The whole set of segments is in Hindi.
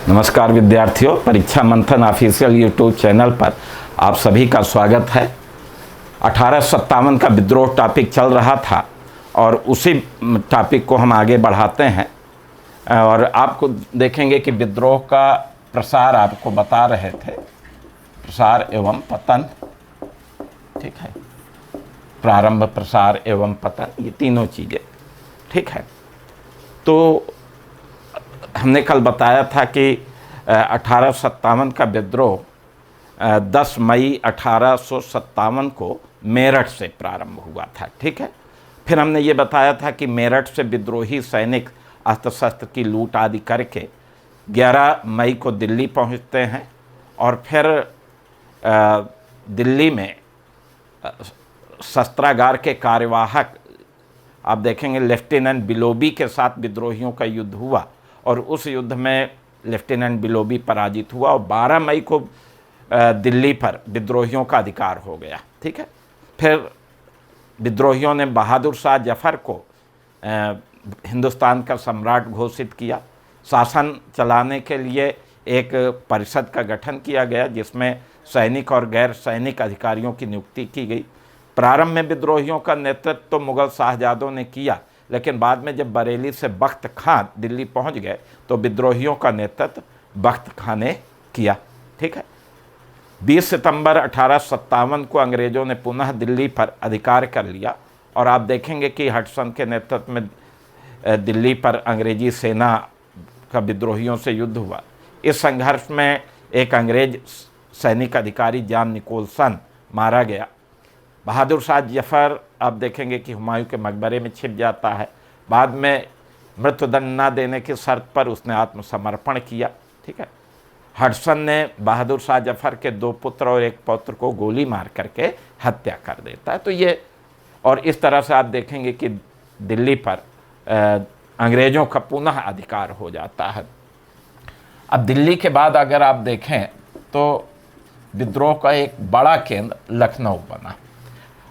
नमस्कार विद्यार्थियों, परीक्षा मंथन ऑफिशियल यूट्यूब चैनल पर आप सभी का स्वागत है। 1857 का विद्रोह टॉपिक चल रहा था और उसी टॉपिक को हम आगे बढ़ाते हैं और आपको देखेंगे कि विद्रोह का प्रसार आपको बता रहे थे, प्रसार एवं पतन, ठीक है, प्रारंभ, प्रसार एवं पतन, ये तीनों चीज़ें, ठीक है। तो हमने कल बताया था कि 1857 का विद्रोह 10 मई 1857 को मेरठ से प्रारंभ हुआ था, ठीक है। फिर हमने ये बताया था कि मेरठ से विद्रोही सैनिक अस्त्र शस्त्र की लूट आदि करके 11 मई को दिल्ली पहुंचते हैं और फिर दिल्ली में शस्त्रागार के कार्यवाहक आप देखेंगे लेफ्टिनेंट बिलोबी के साथ विद्रोहियों का युद्ध हुआ और उस युद्ध में लेफ्टिनेंट बिलोबी पराजित हुआ और 12 मई को दिल्ली पर विद्रोहियों का अधिकार हो गया, ठीक है। फिर विद्रोहियों ने बहादुर शाह जफ़र को हिंदुस्तान का सम्राट घोषित किया। शासन चलाने के लिए एक परिषद का गठन किया गया जिसमें सैनिक और गैर सैनिक अधिकारियों की नियुक्ति की गई। प्रारंभ में विद्रोहियों का नेतृत्व तो मुग़ल शाहजादों ने किया, लेकिन बाद में जब बरेली से बख्त खां दिल्ली पहुंच गए तो विद्रोहियों का नेतृत्व बख्त खां ने किया, ठीक है। 20 सितंबर 1857 को अंग्रेज़ों ने पुनः दिल्ली पर अधिकार कर लिया और आप देखेंगे कि हडसन के नेतृत्व में दिल्ली पर अंग्रेजी सेना का विद्रोहियों से युद्ध हुआ। इस संघर्ष में एक अंग्रेज सैनिक अधिकारी जॉन निकोलसन मारा गया। बहादुर शाह जफ़र आप देखेंगे कि हुमायूं के मकबरे में छिप जाता है। बाद में मृत्युदंड न देने की शर्त पर उसने आत्मसमर्पण किया, ठीक है। हडसन ने बहादुर शाह जफ़र के 2 पुत्र और 1 पौत्र को गोली मार करके हत्या कर देता है। तो ये और इस तरह से आप देखेंगे कि दिल्ली पर अंग्रेज़ों का पुनः अधिकार हो जाता है। अब दिल्ली के बाद अगर आप देखें तो विद्रोह का एक बड़ा केंद्र लखनऊ बना।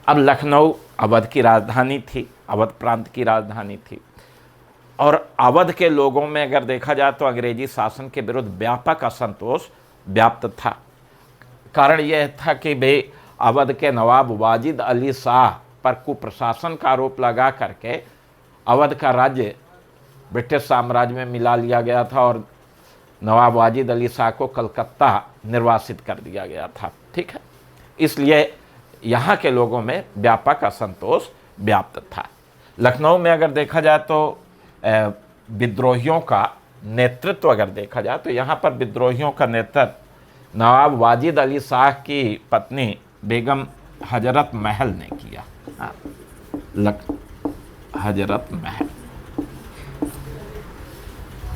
अब लखनऊ अवध की राजधानी थी, अवध प्रांत की राजधानी थी और अवध के लोगों में अगर देखा जाए तो अंग्रेजी शासन के विरुद्ध व्यापक असंतोष व्याप्त था। कारण यह था कि भाई अवध के नवाब वाजिद अली शाह पर कुप्रशासन का आरोप लगा करके अवध का राज्य ब्रिटिश साम्राज्य में मिला लिया गया था और नवाब वाजिद अली शाह को कलकत्ता निर्वासित कर दिया गया था, ठीक है। इसलिए यहाँ के लोगों में व्यापक असंतोष व्याप्त था। लखनऊ में अगर देखा जाए तो विद्रोहियों का नेतृत्व अगर देखा जाए तो यहाँ पर विद्रोहियों का नेतृत्व नवाब वाजिद अली शाह की पत्नी बेगम हजरत महल ने किया। हजरत महल।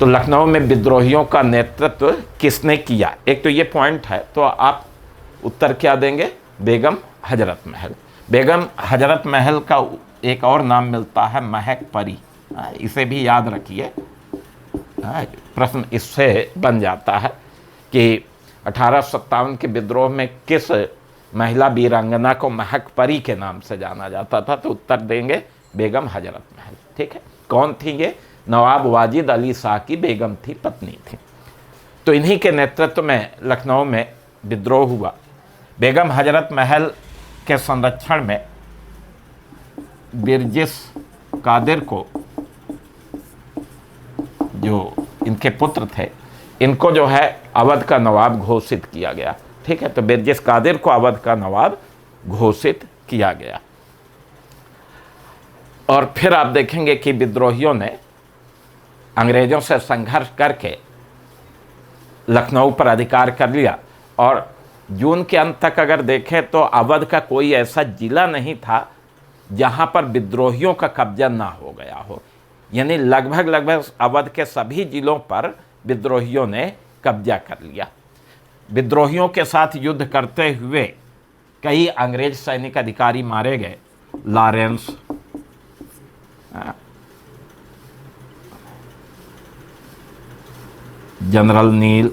तो लखनऊ में विद्रोहियों का नेतृत्व किसने किया, एक तो ये पॉइंट है, तो आप उत्तर क्या देंगे? बेगम हजरत महल। बेगम हजरत महल का एक और नाम मिलता है महक परी, इसे भी याद रखिए। प्रश्न इससे बन जाता है कि 1857 के विद्रोह में किस महिला वीरांगना को महक परी के नाम से जाना जाता था, तो उत्तर देंगे बेगम हजरत महल, ठीक है। कौन थी ये? नवाब वाजिद अली शाह की बेगम थी, पत्नी थी। तो इन्हीं के नेतृत्व में लखनऊ में विद्रोह हुआ। बेगम हजरत महल के संरक्षण में बिरजिस कादिर को, जो इनके पुत्र थे, इनको जो है अवध का नवाब घोषित किया गया, ठीक है। तो बिरजिस कादिर को अवध का नवाब घोषित किया गया और फिर आप देखेंगे कि विद्रोहियों ने अंग्रेज़ों से संघर्ष करके लखनऊ पर अधिकार कर लिया और जून के अंत तक अगर देखें तो अवध का कोई ऐसा जिला नहीं था जहां पर विद्रोहियों का कब्जा ना हो गया हो, यानी लगभग अवध के सभी जिलों पर विद्रोहियों ने कब्जा कर लिया। विद्रोहियों के साथ युद्ध करते हुए कई अंग्रेज सैनिक अधिकारी मारे गए। लॉरेंस, जनरल नील,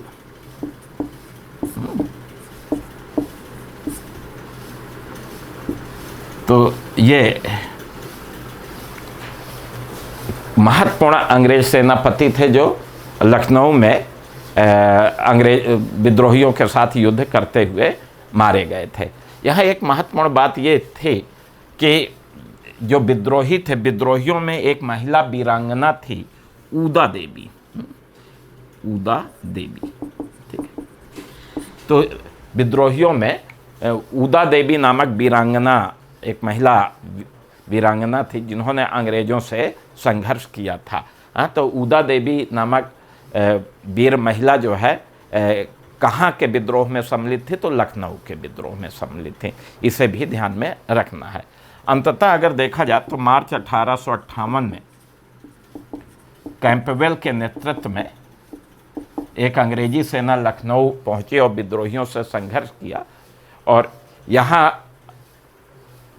तो ये महत्वपूर्ण अंग्रेज सेनापति थे जो लखनऊ में अंग्रेज विद्रोहियों के साथ युद्ध करते हुए मारे गए थे। यहाँ एक महत्वपूर्ण बात ये थी कि जो विद्रोही थे, विद्रोहियों में एक महिला वीरांगना थी, ऊदा देवी। ऊदा देवी, ठीक है। तो विद्रोहियों में ऊदा देवी नामक वीरांगना, एक महिला वीरांगना थी जिन्होंने अंग्रेज़ों से संघर्ष किया था। हाँ, तो ऊदा देवी नामक वीर महिला जो है कहाँ के विद्रोह में सम्मिलित थी? तो लखनऊ के विद्रोह में सम्मिलित थी। इसे भी ध्यान में रखना है। अंततः अगर देखा जाए तो मार्च 1858 में कैंपबेल के नेतृत्व में एक अंग्रेजी सेना लखनऊ पहुंची और विद्रोहियों से संघर्ष किया। और यहाँ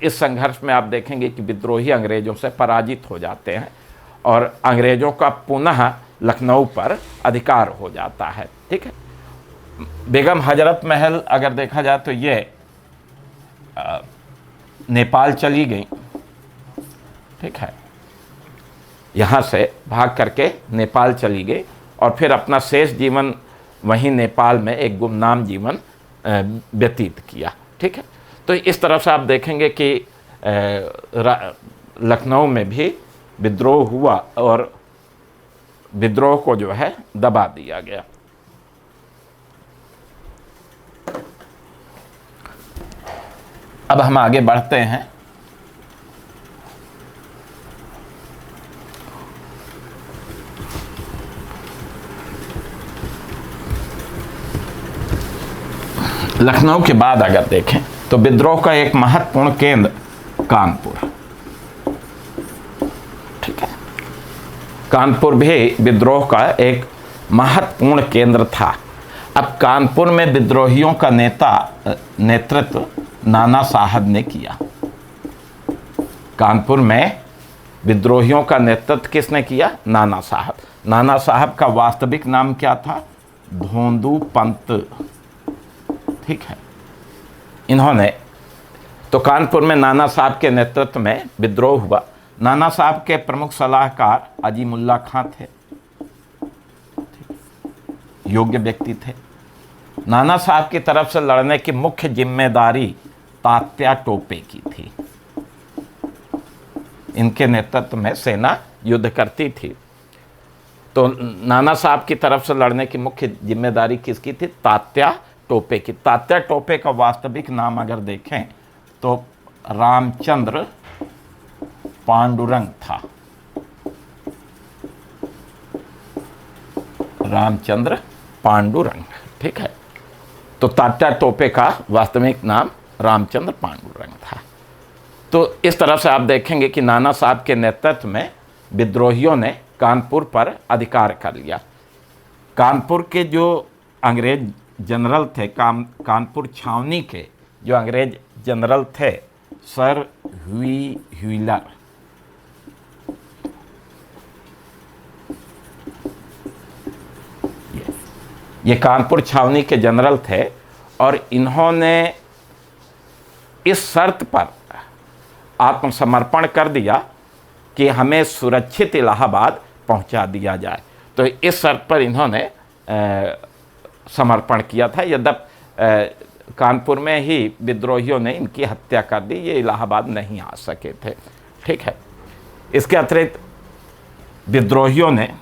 इस संघर्ष में आप देखेंगे कि विद्रोही अंग्रेज़ों से पराजित हो जाते हैं और अंग्रेज़ों का पुनः लखनऊ पर अधिकार हो जाता है। ठीक है। बेगम हजरत महल अगर देखा जाए तो ये नेपाल चली गई। ठीक है, यहाँ से भाग करके नेपाल चली गई और फिर अपना शेष जीवन वहीं नेपाल में एक गुमनाम जीवन व्यतीत किया। ठीक है, तो इस तरह से आप देखेंगे कि लखनऊ में भी विद्रोह हुआ और विद्रोह को जो है दबा दिया गया। अब हम आगे बढ़ते हैं। लखनऊ के बाद अगर देखें तो विद्रोह का एक महत्वपूर्ण केंद्र कानपुर। ठीक है, कानपुर भी विद्रोह का एक महत्वपूर्ण केंद्र था। अब कानपुर में विद्रोहियों का नेतृत्व नाना साहब ने किया। कानपुर में विद्रोहियों का नेतृत्व किसने किया? नाना साहब। नाना साहब का वास्तविक नाम क्या था? धोंदू पंत। ठीक है, इन्होंने तो कानपुर में नाना साहब के नेतृत्व में विद्रोह हुआ। नाना साहब के प्रमुख सलाहकार अजीमुल्ला खां थे। योग्य व्यक्ति थे। नाना साहब की तरफ से लड़ने की मुख्य जिम्मेदारी तात्या टोपे की थी। इनके नेतृत्व में सेना युद्ध करती थी। तो नाना साहब की तरफ से लड़ने की मुख्य जिम्मेदारी किसकी थी? तात्या टोपे की। तात्या टोपे का वास्तविक नाम अगर देखें तो रामचंद्र पांडुरंग था। रामचंद्र पांडुरंग। ठीक है, तो तात्या टोपे का वास्तविक नाम रामचंद्र पांडुरंग था। तो इस तरह से आप देखेंगे कि नाना साहब के नेतृत्व में विद्रोहियों ने कानपुर पर अधिकार कर लिया। कानपुर के जो अंग्रेज जनरल थे, कानपुर छावनी के जो अंग्रेज जनरल थे, सर व्हीलर। ये कानपुर छावनी के जनरल थे और इन्होंने इस शर्त पर आत्मसमर्पण कर दिया कि हमें सुरक्षित इलाहाबाद पहुंचा दिया जाए। तो इस शर्त पर इन्होंने समर्पण किया था। यद्यपि कानपुर में ही विद्रोहियों ने इनकी हत्या कर दी, ये इलाहाबाद नहीं आ सके थे। ठीक है, इसके अतिरिक्त विद्रोहियों ने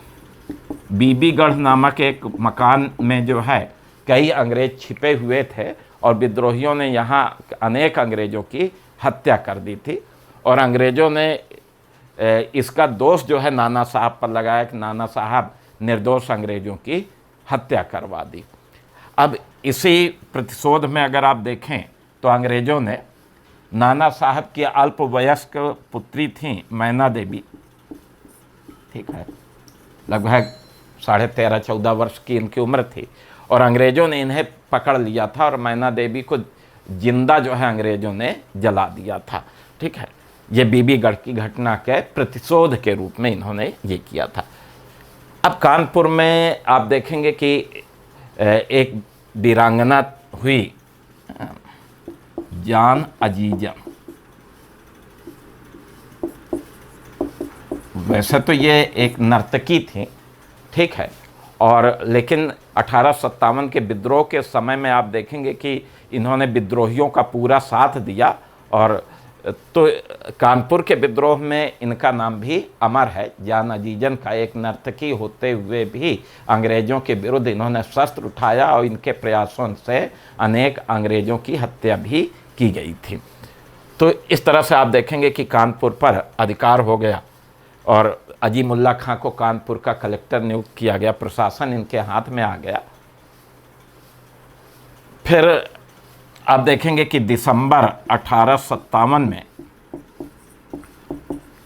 बीबीगढ़ नामक एक मकान में जो है कई अंग्रेज छिपे हुए थे और विद्रोहियों ने यहाँ अनेक अंग्रेज़ों की हत्या कर दी थी। और अंग्रेज़ों ने इसका दोष जो है नाना साहब पर लगाया कि नाना साहब निर्दोष अंग्रेज़ों की हत्या करवा दी। अब इसी प्रतिशोध में अगर आप देखें तो अंग्रेज़ों ने नाना साहब की अल्पवयस्क पुत्री थी मैना देवी। ठीक है, लगभग 13.5-14 वर्ष की इनकी उम्र थी और अंग्रेज़ों ने इन्हें पकड़ लिया था और मैना देवी को जिंदा जो है अंग्रेज़ों ने जला दिया था। ठीक है, ये बीबीगढ़ की घटना के प्रतिशोध के रूप में इन्होंने ये किया था। अब कानपुर में आप देखेंगे कि एक वीरांगना हुई, जान अजीजम। वैसे तो ये एक नर्तकी थी। ठीक है, और लेकिन 1857 के विद्रोह के समय में आप देखेंगे कि इन्होंने विद्रोहियों का पूरा साथ दिया, और तो कानपुर के विद्रोह में इनका नाम भी अमर है। जान अजीजन का एक नर्तकी होते हुए भी अंग्रेज़ों के विरुद्ध इन्होंने शस्त्र उठाया और इनके प्रयासों से अनेक अंग्रेज़ों की हत्या भी की गई थी। तो इस तरह से आप देखेंगे कि कानपुर पर अधिकार हो गया और अजीमुल्ला खां को कानपुर का कलेक्टर नियुक्त किया गया, प्रशासन इनके हाथ में आ गया। फिर आप देखेंगे कि दिसंबर 1857 में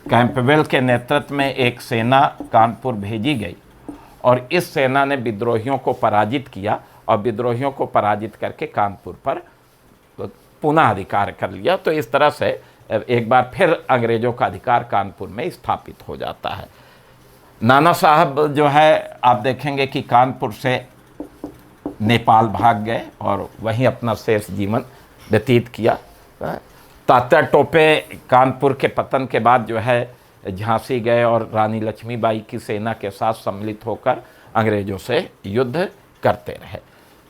कैंपबेल के नेतृत्व में एक सेना कानपुर भेजी गई और इस सेना ने विद्रोहियों को पराजित किया और विद्रोहियों को पराजित करके कानपुर पर पुनः अधिकार कर लिया। तो इस तरह से एक बार फिर अंग्रेज़ों का अधिकार कानपुर में स्थापित हो जाता है। नाना साहब जो है आप देखेंगे कि कानपुर से नेपाल भाग गए और वहीं अपना शेष जीवन व्यतीत किया। तात्या टोपे कानपुर के पतन के बाद जो है झांसी गए और रानी लक्ष्मीबाई की सेना के साथ सम्मिलित होकर अंग्रेज़ों से युद्ध करते रहे।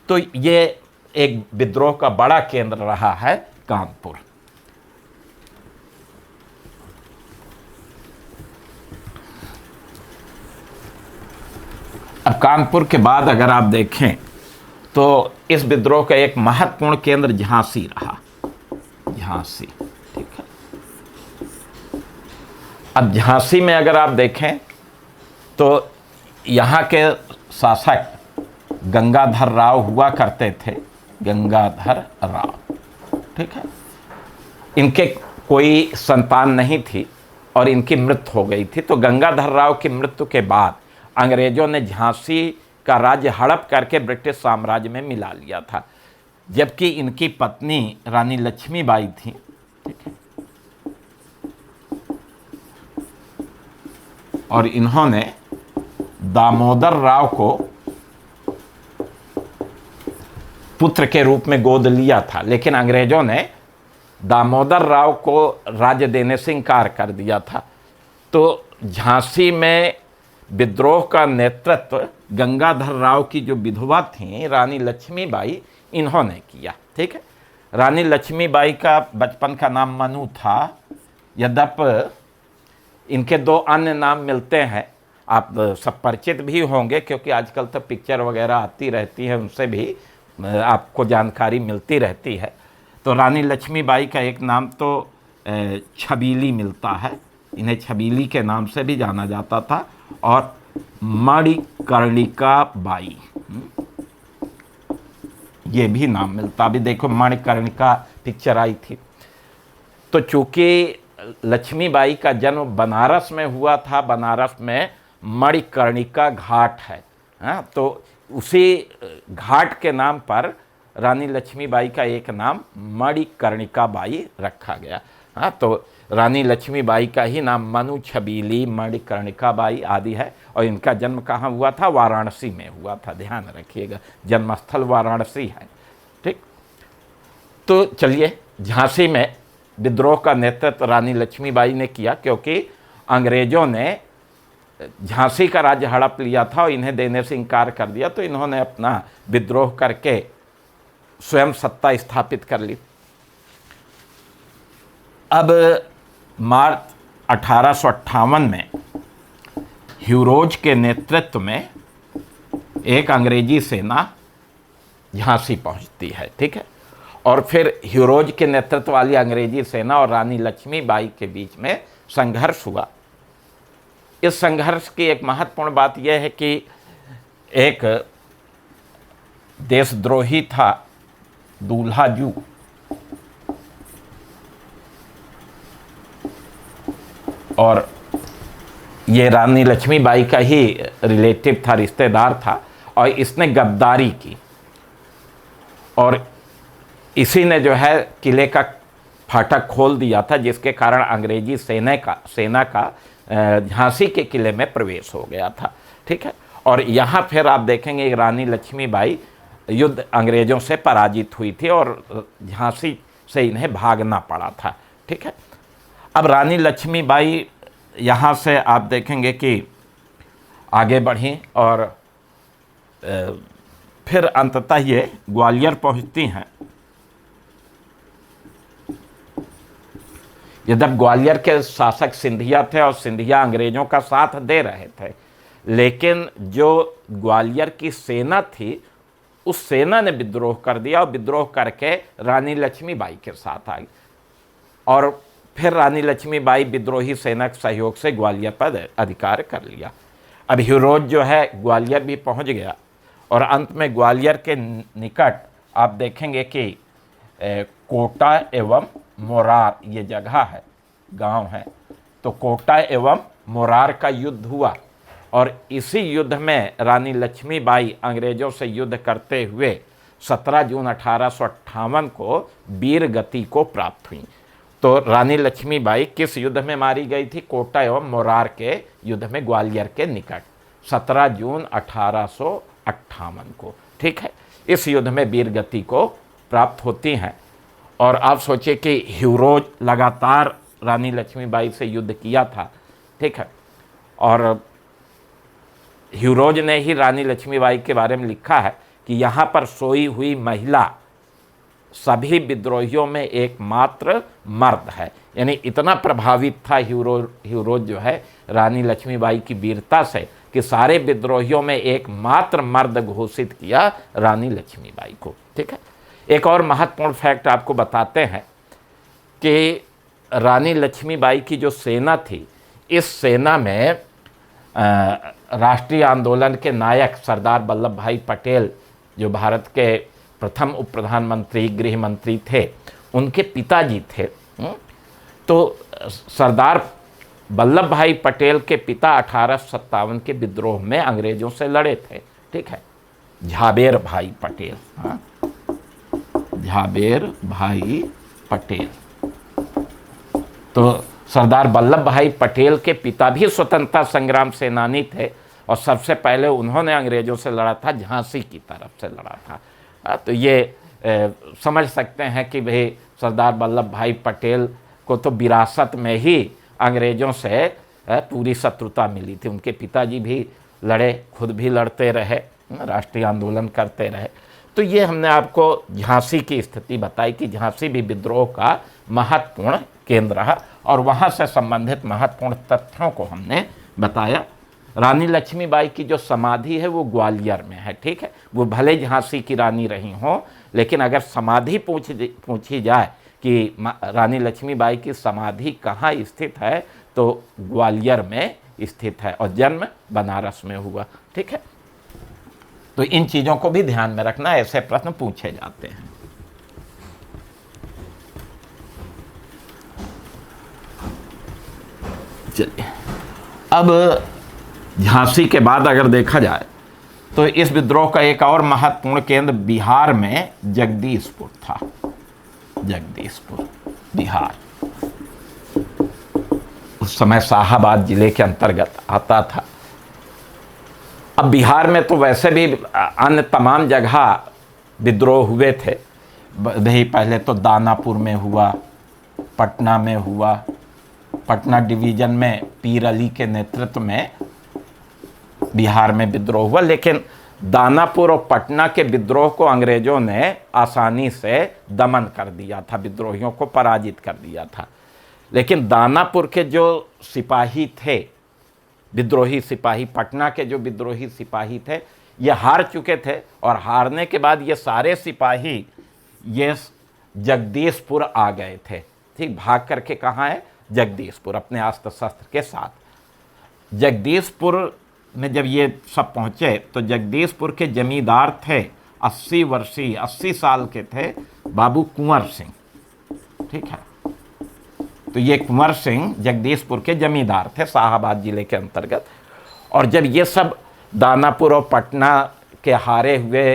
तो ये एक विद्रोह का बड़ा केंद्र रहा है कानपुर। अब कानपुर के बाद अगर आप देखें तो इस विद्रोह का एक महत्वपूर्ण केंद्र झांसी रहा। झांसी, ठीक है। अब झांसी में अगर आप देखें तो यहाँ के शासक गंगाधर राव हुआ करते थे। गंगाधर राव, ठीक है। इनके कोई संतान नहीं थी और इनकी मृत्यु हो गई थी। तो गंगाधर राव की मृत्यु के बाद अंग्रेज़ों ने झांसी का राज्य हड़प करके ब्रिटिश साम्राज्य में मिला लिया था, जबकि इनकी पत्नी रानी लक्ष्मीबाई थी, ठीक है। और इन्होंने दामोदर राव को पुत्र के रूप में गोद लिया था, लेकिन अंग्रेज़ों ने दामोदर राव को राज्य देने से इनकार कर दिया था। तो झांसी में विद्रोह का नेतृत्व गंगाधर राव की जो विधवा थी रानी लक्ष्मीबाई, इन्होंने किया, ठीक है। रानी लक्ष्मीबाई का बचपन का नाम मनु था, यद्यपि इनके दो अन्य नाम मिलते हैं। आप सब परिचित भी होंगे क्योंकि आजकल तो पिक्चर वगैरह आती रहती है, उनसे भी आपको जानकारी मिलती रहती है। तो रानी लक्ष्मीबाई का एक नाम तो छबीली मिलता है, इन्हें छबीली के नाम से भी जाना जाता था, और मणिकर्णिका बाई, ये भी नाम मिलता। अभी देखो मणिकर्णिका पिक्चर आई थी। तो चूंकि लक्ष्मीबाई का जन्म बनारस में हुआ था, बनारस में मणिकर्णिका घाट है, हाँ, तो उसी घाट के नाम पर रानी लक्ष्मीबाई का एक नाम मणिकर्णिका बाई रखा गया। हाँ, तो रानी लक्ष्मीबाई का ही नाम मनु, छबीली, मणिकर्णिका बाई आदि है। और इनका जन्म कहाँ हुआ था? वाराणसी में हुआ था, ध्यान रखिएगा, जन्मस्थल वाराणसी है, ठीक। तो चलिए, झांसी में विद्रोह का नेतृत्व रानी लक्ष्मीबाई ने किया क्योंकि अंग्रेज़ों ने झांसी का राज्य हड़प लिया था और इन्हें देने से इनकार कर दिया। तो इन्होंने अपना विद्रोह करके स्वयं सत्ता स्थापित कर ली। अब मार्च 1858 में ह्यूरोज के नेतृत्व में एक अंग्रेजी सेना झांसी पहुंचती है, ठीक है। और फिर ह्यूरोज के नेतृत्व वाली अंग्रेजी सेना और रानी लक्ष्मीबाई के बीच में संघर्ष हुआ। इस संघर्ष की एक महत्वपूर्ण बात यह है कि एक देशद्रोही था दूल्हा जू, और ये रानी लक्ष्मीबाई का ही रिलेटिव था, रिश्तेदार था, और इसने गद्दारी की और इसी ने जो है किले का फाटक खोल दिया था, जिसके कारण अंग्रेजी सेना का झांसी के किले में प्रवेश हो गया था, ठीक है। और यहाँ फिर आप देखेंगे रानी लक्ष्मीबाई युद्ध अंग्रेज़ों से पराजित हुई थी और झांसी से इन्हें भागना पड़ा था, ठीक है। अब रानी लक्ष्मीबाई यहाँ से आप देखेंगे कि आगे बढ़ी और फिर अंततः ये ग्वालियर पहुंचती हैं। ये जब ग्वालियर के शासक सिंधिया थे और सिंधिया अंग्रेजों का साथ दे रहे थे, लेकिन जो ग्वालियर की सेना थी उस सेना ने विद्रोह कर दिया और विद्रोह करके रानी लक्ष्मीबाई के साथ आई और फिर रानी लक्ष्मीबाई विद्रोही सेना के सहयोग से ग्वालियर पर अधिकार कर लिया। अब हीरोज जो है ग्वालियर भी पहुंच गया और अंत में ग्वालियर के निकट आप देखेंगे कि कोटा एवं मोरार ये जगह है, गांव है, तो कोटा एवं मोरार का युद्ध हुआ और इसी युद्ध में रानी लक्ष्मीबाई अंग्रेजों से युद्ध करते हुए 17 जून 1858 को वीर गति को प्राप्त हुई। तो रानी लक्ष्मीबाई किस युद्ध में मारी गई थी? कोटा एवं मोरार के युद्ध में ग्वालियर के निकट 17 जून 1858 को। ठीक है, इस युद्ध में वीर गति को प्राप्त होती हैं। और आप सोचिए कि हीरोज लगातार रानी लक्ष्मीबाई से युद्ध किया था। ठीक है, और हीरोज ने ही रानी लक्ष्मीबाई के बारे में लिखा है कि यहाँ पर सोई हुई महिला सभी विद्रोहियों में एकमात्र मर्द है। यानी इतना प्रभावित था हीरोज जो है रानी लक्ष्मीबाई की वीरता से कि सारे विद्रोहियों में एकमात्र मर्द घोषित किया रानी लक्ष्मीबाई को। ठीक है, एक और महत्वपूर्ण फैक्ट आपको बताते हैं कि रानी लक्ष्मीबाई की जो सेना थी, इस सेना में राष्ट्रीय आंदोलन के नायक सरदार वल्लभ भाई पटेल जो भारत के प्रथम उप प्रधानमंत्री गृह मंत्री थे, उनके पिताजी थे। तो सरदार वल्लभ भाई पटेल के पिता 1857 के विद्रोह में अंग्रेजों से लड़े थे। ठीक है, झाबेर भाई पटेल, हाँ, झाबेर भाई पटेल। तो सरदार वल्लभ भाई पटेल के पिता भी स्वतंत्रता संग्राम सेनानी थे और सबसे पहले उन्होंने अंग्रेजों से लड़ा था, झांसी की तरफ से लड़ा था। तो ये समझ सकते हैं कि भाई सरदार वल्लभ भाई पटेल को तो विरासत में ही अंग्रेजों से पूरी शत्रुता मिली थी। उनके पिताजी भी लड़े, खुद भी लड़ते रहे, राष्ट्रीय आंदोलन करते रहे। तो ये हमने आपको झांसी की स्थिति बताई कि झांसी भी विद्रोह का महत्वपूर्ण केंद्र रहा और वहाँ से संबंधित महत्वपूर्ण तथ्यों को हमने बताया। रानी लक्ष्मीबाई की जो समाधि है वो ग्वालियर में है। ठीक है, वो भले झांसी की रानी रही हों, लेकिन अगर समाधि पूछी जाए कि रानी लक्ष्मीबाई की समाधि कहाँ स्थित है तो ग्वालियर में स्थित है और जन्म बनारस में हुआ। ठीक है, तो इन चीज़ों को भी ध्यान में रखना, ऐसे प्रश्न पूछे जाते हैं। चलिए, अब झांसी के बाद अगर देखा जाए तो इस विद्रोह का एक और महत्वपूर्ण केंद्र बिहार में जगदीशपुर था। जगदीशपुर बिहार उस समय शाहाबाद जिले के अंतर्गत आता था। अब बिहार में तो वैसे भी अन्य तमाम जगह विद्रोह हुए थे। वही पहले तो दानापुर में हुआ, पटना में हुआ, पटना डिवीज़न में पीर अली के नेतृत्व में बिहार में विद्रोह हुआ, लेकिन दानापुर और पटना के विद्रोह को अंग्रेजों ने आसानी से दमन कर दिया था, विद्रोहियों को पराजित कर दिया था। लेकिन दानापुर के जो सिपाही थे, विद्रोही सिपाही, पटना के जो विद्रोही सिपाही थे, ये हार चुके थे और हारने के बाद ये सारे सिपाही ये जगदीशपुर आ गए थे। ठीक, भाग करके कहाँ है? जगदीशपुर, अपने अस्त्र शस्त्र के साथ। जगदीशपुर में जब ये सब पहुँचे तो जगदीशपुर के जमींदार थे 80 साल के थे, बाबू कुंवर सिंह। ठीक है, तो ये कुंवर सिंह जगदीशपुर के जमींदार थे शाहाबाद जिले के अंतर्गत। और जब ये सब दानापुर और पटना के हारे हुए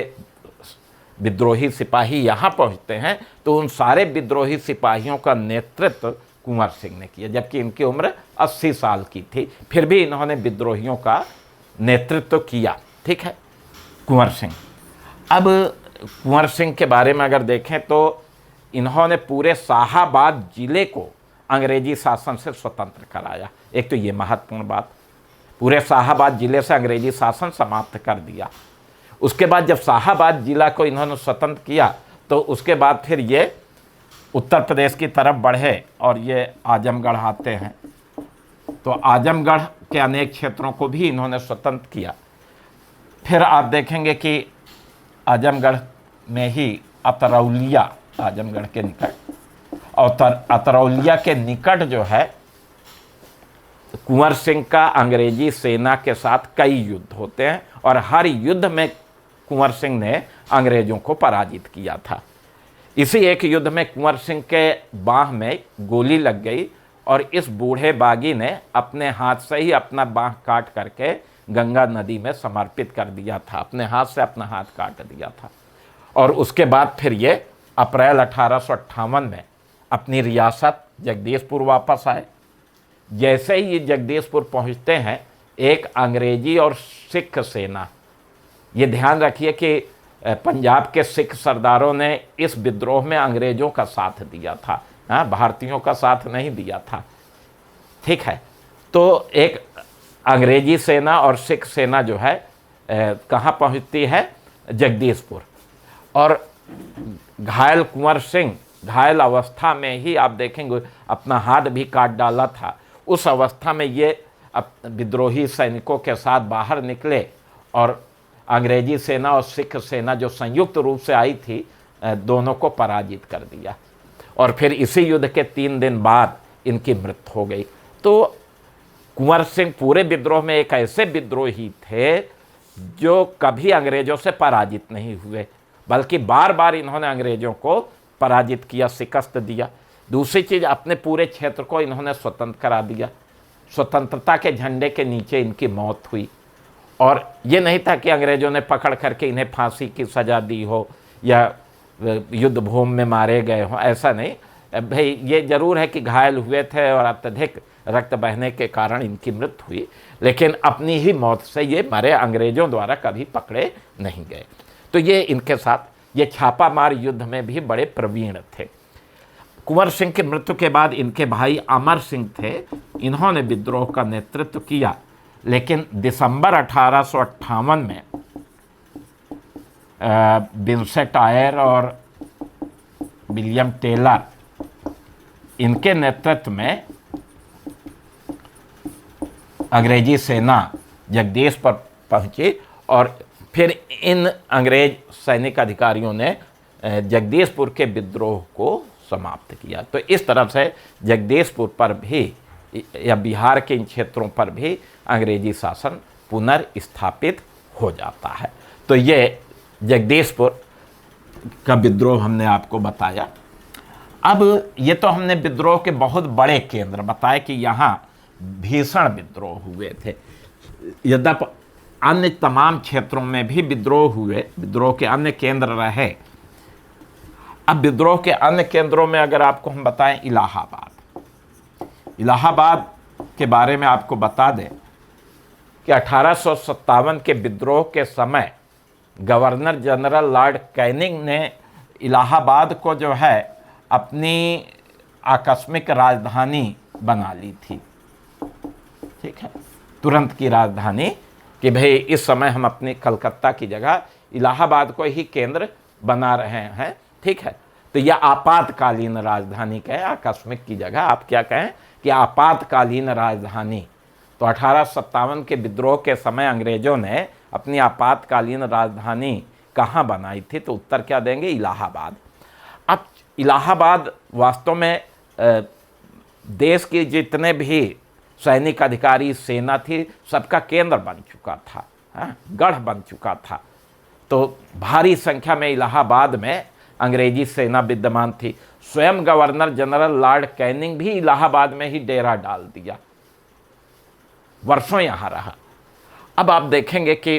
विद्रोही सिपाही यहाँ पहुँचते हैं तो उन सारे विद्रोही सिपाहियों का नेतृत्व कुंवर सिंह ने किया, जबकि इनकी उम्र 80 साल की थी। फिर भी इन्होंने विद्रोहियों का नेतृत्व किया। ठीक है, कुंवर सिंह। अब कुंवर सिंह के बारे में अगर देखें तो इन्होंने पूरे शाहाबाद जिले को अंग्रेजी शासन से स्वतंत्र कराया। एक तो ये महत्वपूर्ण बात, पूरे शाहाबाद जिले से अंग्रेजी शासन समाप्त कर दिया। उसके बाद जब शाहाबाद जिला को इन्होंने स्वतंत्र किया तो उसके बाद फिर ये उत्तर प्रदेश की तरफ बढ़े और ये आजमगढ़ आते हैं। तो आजमगढ़ के अनेक क्षेत्रों को भी इन्होंने स्वतंत्र किया। फिर आप देखेंगे कि आजमगढ़ में ही अतरौलिया, आजमगढ़ के निकट और अतरौलिया के निकट जो है कुंवर सिंह का अंग्रेजी सेना के साथ कई युद्ध होते हैं और हर युद्ध में कुंवर सिंह ने अंग्रेजों को पराजित किया था। इसी एक युद्ध में कुंवर सिंह के बाह में गोली लग गई और इस बूढ़े बागी ने अपने हाथ से ही अपना बाह काट करके गंगा नदी में समर्पित कर दिया था, अपने हाथ से अपना हाथ काट दिया था। और उसके बाद फिर ये अप्रैल 1858 में अपनी रियासत जगदीशपुर वापस आए। जैसे ही ये जगदीशपुर पहुंचते हैं, एक अंग्रेजी और सिख सेना, ये ध्यान रखिए कि पंजाब के सिख सरदारों ने इस विद्रोह में अंग्रेजों का साथ दिया था, हाँ, भारतीयों का साथ नहीं दिया था, ठीक है। तो एक अंग्रेजी सेना और सिख सेना जो है कहाँ पहुँचती है? जगदीशपुर। और घायल कुंवर सिंह घायल अवस्था में ही आप देखेंगे अपना हाथ भी काट डाला था। उस अवस्था में ये विद्रोही सैनिकों के साथ बाहर निकले और अंग्रेजी सेना और सिख सेना जो संयुक्त रूप से आई थी, दोनों को पराजित कर दिया। और फिर इसी युद्ध के 3 दिन बाद इनकी मृत्यु हो गई। तो कुंवर सिंह पूरे विद्रोह में एक ऐसे विद्रोही थे जो कभी अंग्रेजों से पराजित नहीं हुए, बल्कि बार बार इन्होंने अंग्रेजों को पराजित किया, शिकस्त दिया। दूसरी चीज़, अपने पूरे क्षेत्र को इन्होंने स्वतंत्र करा दिया। स्वतंत्रता के झंडे के नीचे इनकी मौत हुई। और ये नहीं था कि अंग्रेजों ने पकड़ करके इन्हें फांसी की सज़ा दी हो या युद्ध भूमि में मारे गए हों, ऐसा नहीं भाई। ये जरूर है कि घायल हुए थे और अत्यधिक रक्त बहने के कारण इनकी मृत्यु हुई, लेकिन अपनी ही मौत से ये मरे, अंग्रेजों द्वारा कभी पकड़े नहीं गए। तो ये इनके साथ ये छापामार युद्ध में भी बड़े प्रवीण थे। कुंवर सिंह की मृत्यु के बाद इनके भाई अमर सिंह थे, इन्होंने विद्रोह का नेतृत्व किया। लेकिन दिसंबर 1858 में विंसेंट आयर और विलियम टेलर, इनके नेतृत्व में अंग्रेजी सेना जगदीश पर पहुंची और फिर इन अंग्रेज सैनिक अधिकारियों ने जगदीशपुर के विद्रोह को समाप्त किया। तो इस तरह से जगदीशपुर पर भी या बिहार के इन क्षेत्रों पर भी अंग्रेजी शासन पुनर्स्थापित हो जाता है। तो ये जगदीशपुर का विद्रोह हमने आपको बताया। अब ये तो हमने विद्रोह के बहुत बड़े केंद्र बताए कि यहाँ भीषण विद्रोह हुए थे। यद्यपि अन्य तमाम क्षेत्रों में भी विद्रोह हुए, विद्रोह के अन्य केंद्र रहे। अब विद्रोह के अन्य केंद्रों में अगर आपको हम बताएं, इलाहाबाद के बारे में आपको बता दें कि 1857 के विद्रोह के समय गवर्नर जनरल लॉर्ड कैनिंग ने इलाहाबाद को जो है अपनी आकस्मिक राजधानी बना ली थी, ठीक है, तुरंत की राजधानी, कि भाई इस समय हम अपनी कलकत्ता की जगह इलाहाबाद को ही केंद्र बना रहे हैं, ठीक है। तो यह आपातकालीन राजधानी कहें, आकस्मिक की जगह आप क्या कहें कि आपातकालीन राजधानी। तो 1857 के विद्रोह के समय अंग्रेजों ने अपनी आपातकालीन राजधानी कहाँ बनाई थी? तो उत्तर क्या देंगे? इलाहाबाद। अब इलाहाबाद वास्तव में देश के जितने भी सैनिक अधिकारी, सेना थी, सबका केंद्र बन चुका था, गढ़ बन चुका था। तो भारी संख्या में इलाहाबाद में अंग्रेजी सेना विद्यमान थी। स्वयं गवर्नर जनरल लॉर्ड कैनिंग भी इलाहाबाद में ही डेरा डाल दिया, वर्षों यहाँ रहा। अब आप देखेंगे कि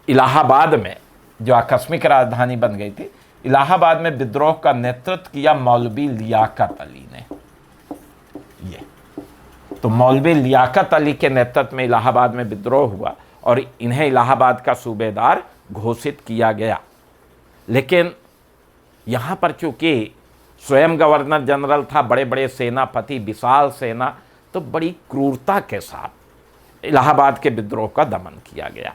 इलाहाबाद में जो आकस्मिक राजधानी बन गई थी, इलाहाबाद में विद्रोह का नेतृत्व किया मौलवी लियाकत अली ने। ये तो मौलवी लियाकत अली के नेतृत्व में इलाहाबाद में विद्रोह हुआ और इन्हें इलाहाबाद का सूबेदार घोषित किया गया। लेकिन यहाँ पर चूंकि स्वयं गवर्नर जनरल था, बड़े बड़े सेनापति, विशाल सेना, तो बड़ी क्रूरता के साथ इलाहाबाद के विद्रोह का दमन किया गया।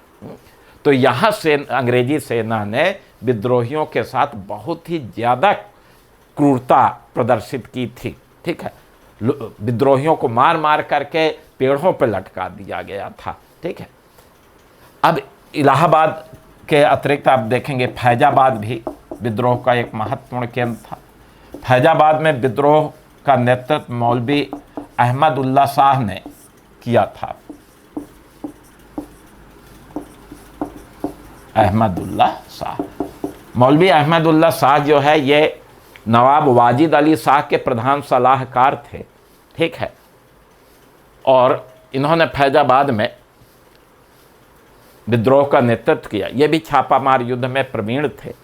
तो यहाँ से अंग्रेजी सेना ने विद्रोहियों के साथ बहुत ही ज़्यादा क्रूरता प्रदर्शित की थी। ठीक है, विद्रोहियों को मार मार करके पेड़ों पर लटका दिया गया था। ठीक है, अब इलाहाबाद के अतिरिक्त आप देखेंगे फैजाबाद भी विद्रोह का एक महत्वपूर्ण केंद्र था। फैजाबाद में विद्रोह का नेतृत्व मौलवी अहमदुल्ला शाह ने किया था। अहमदुल्ला शाह, मौलवी अहमदुल्ला शाह जो है ये नवाब वाजिद अली शाह के प्रधान सलाहकार थे। ठीक है, और इन्होंने फैजाबाद में विद्रोह का नेतृत्व किया। ये भी छापामार युद्ध में प्रवीण थे।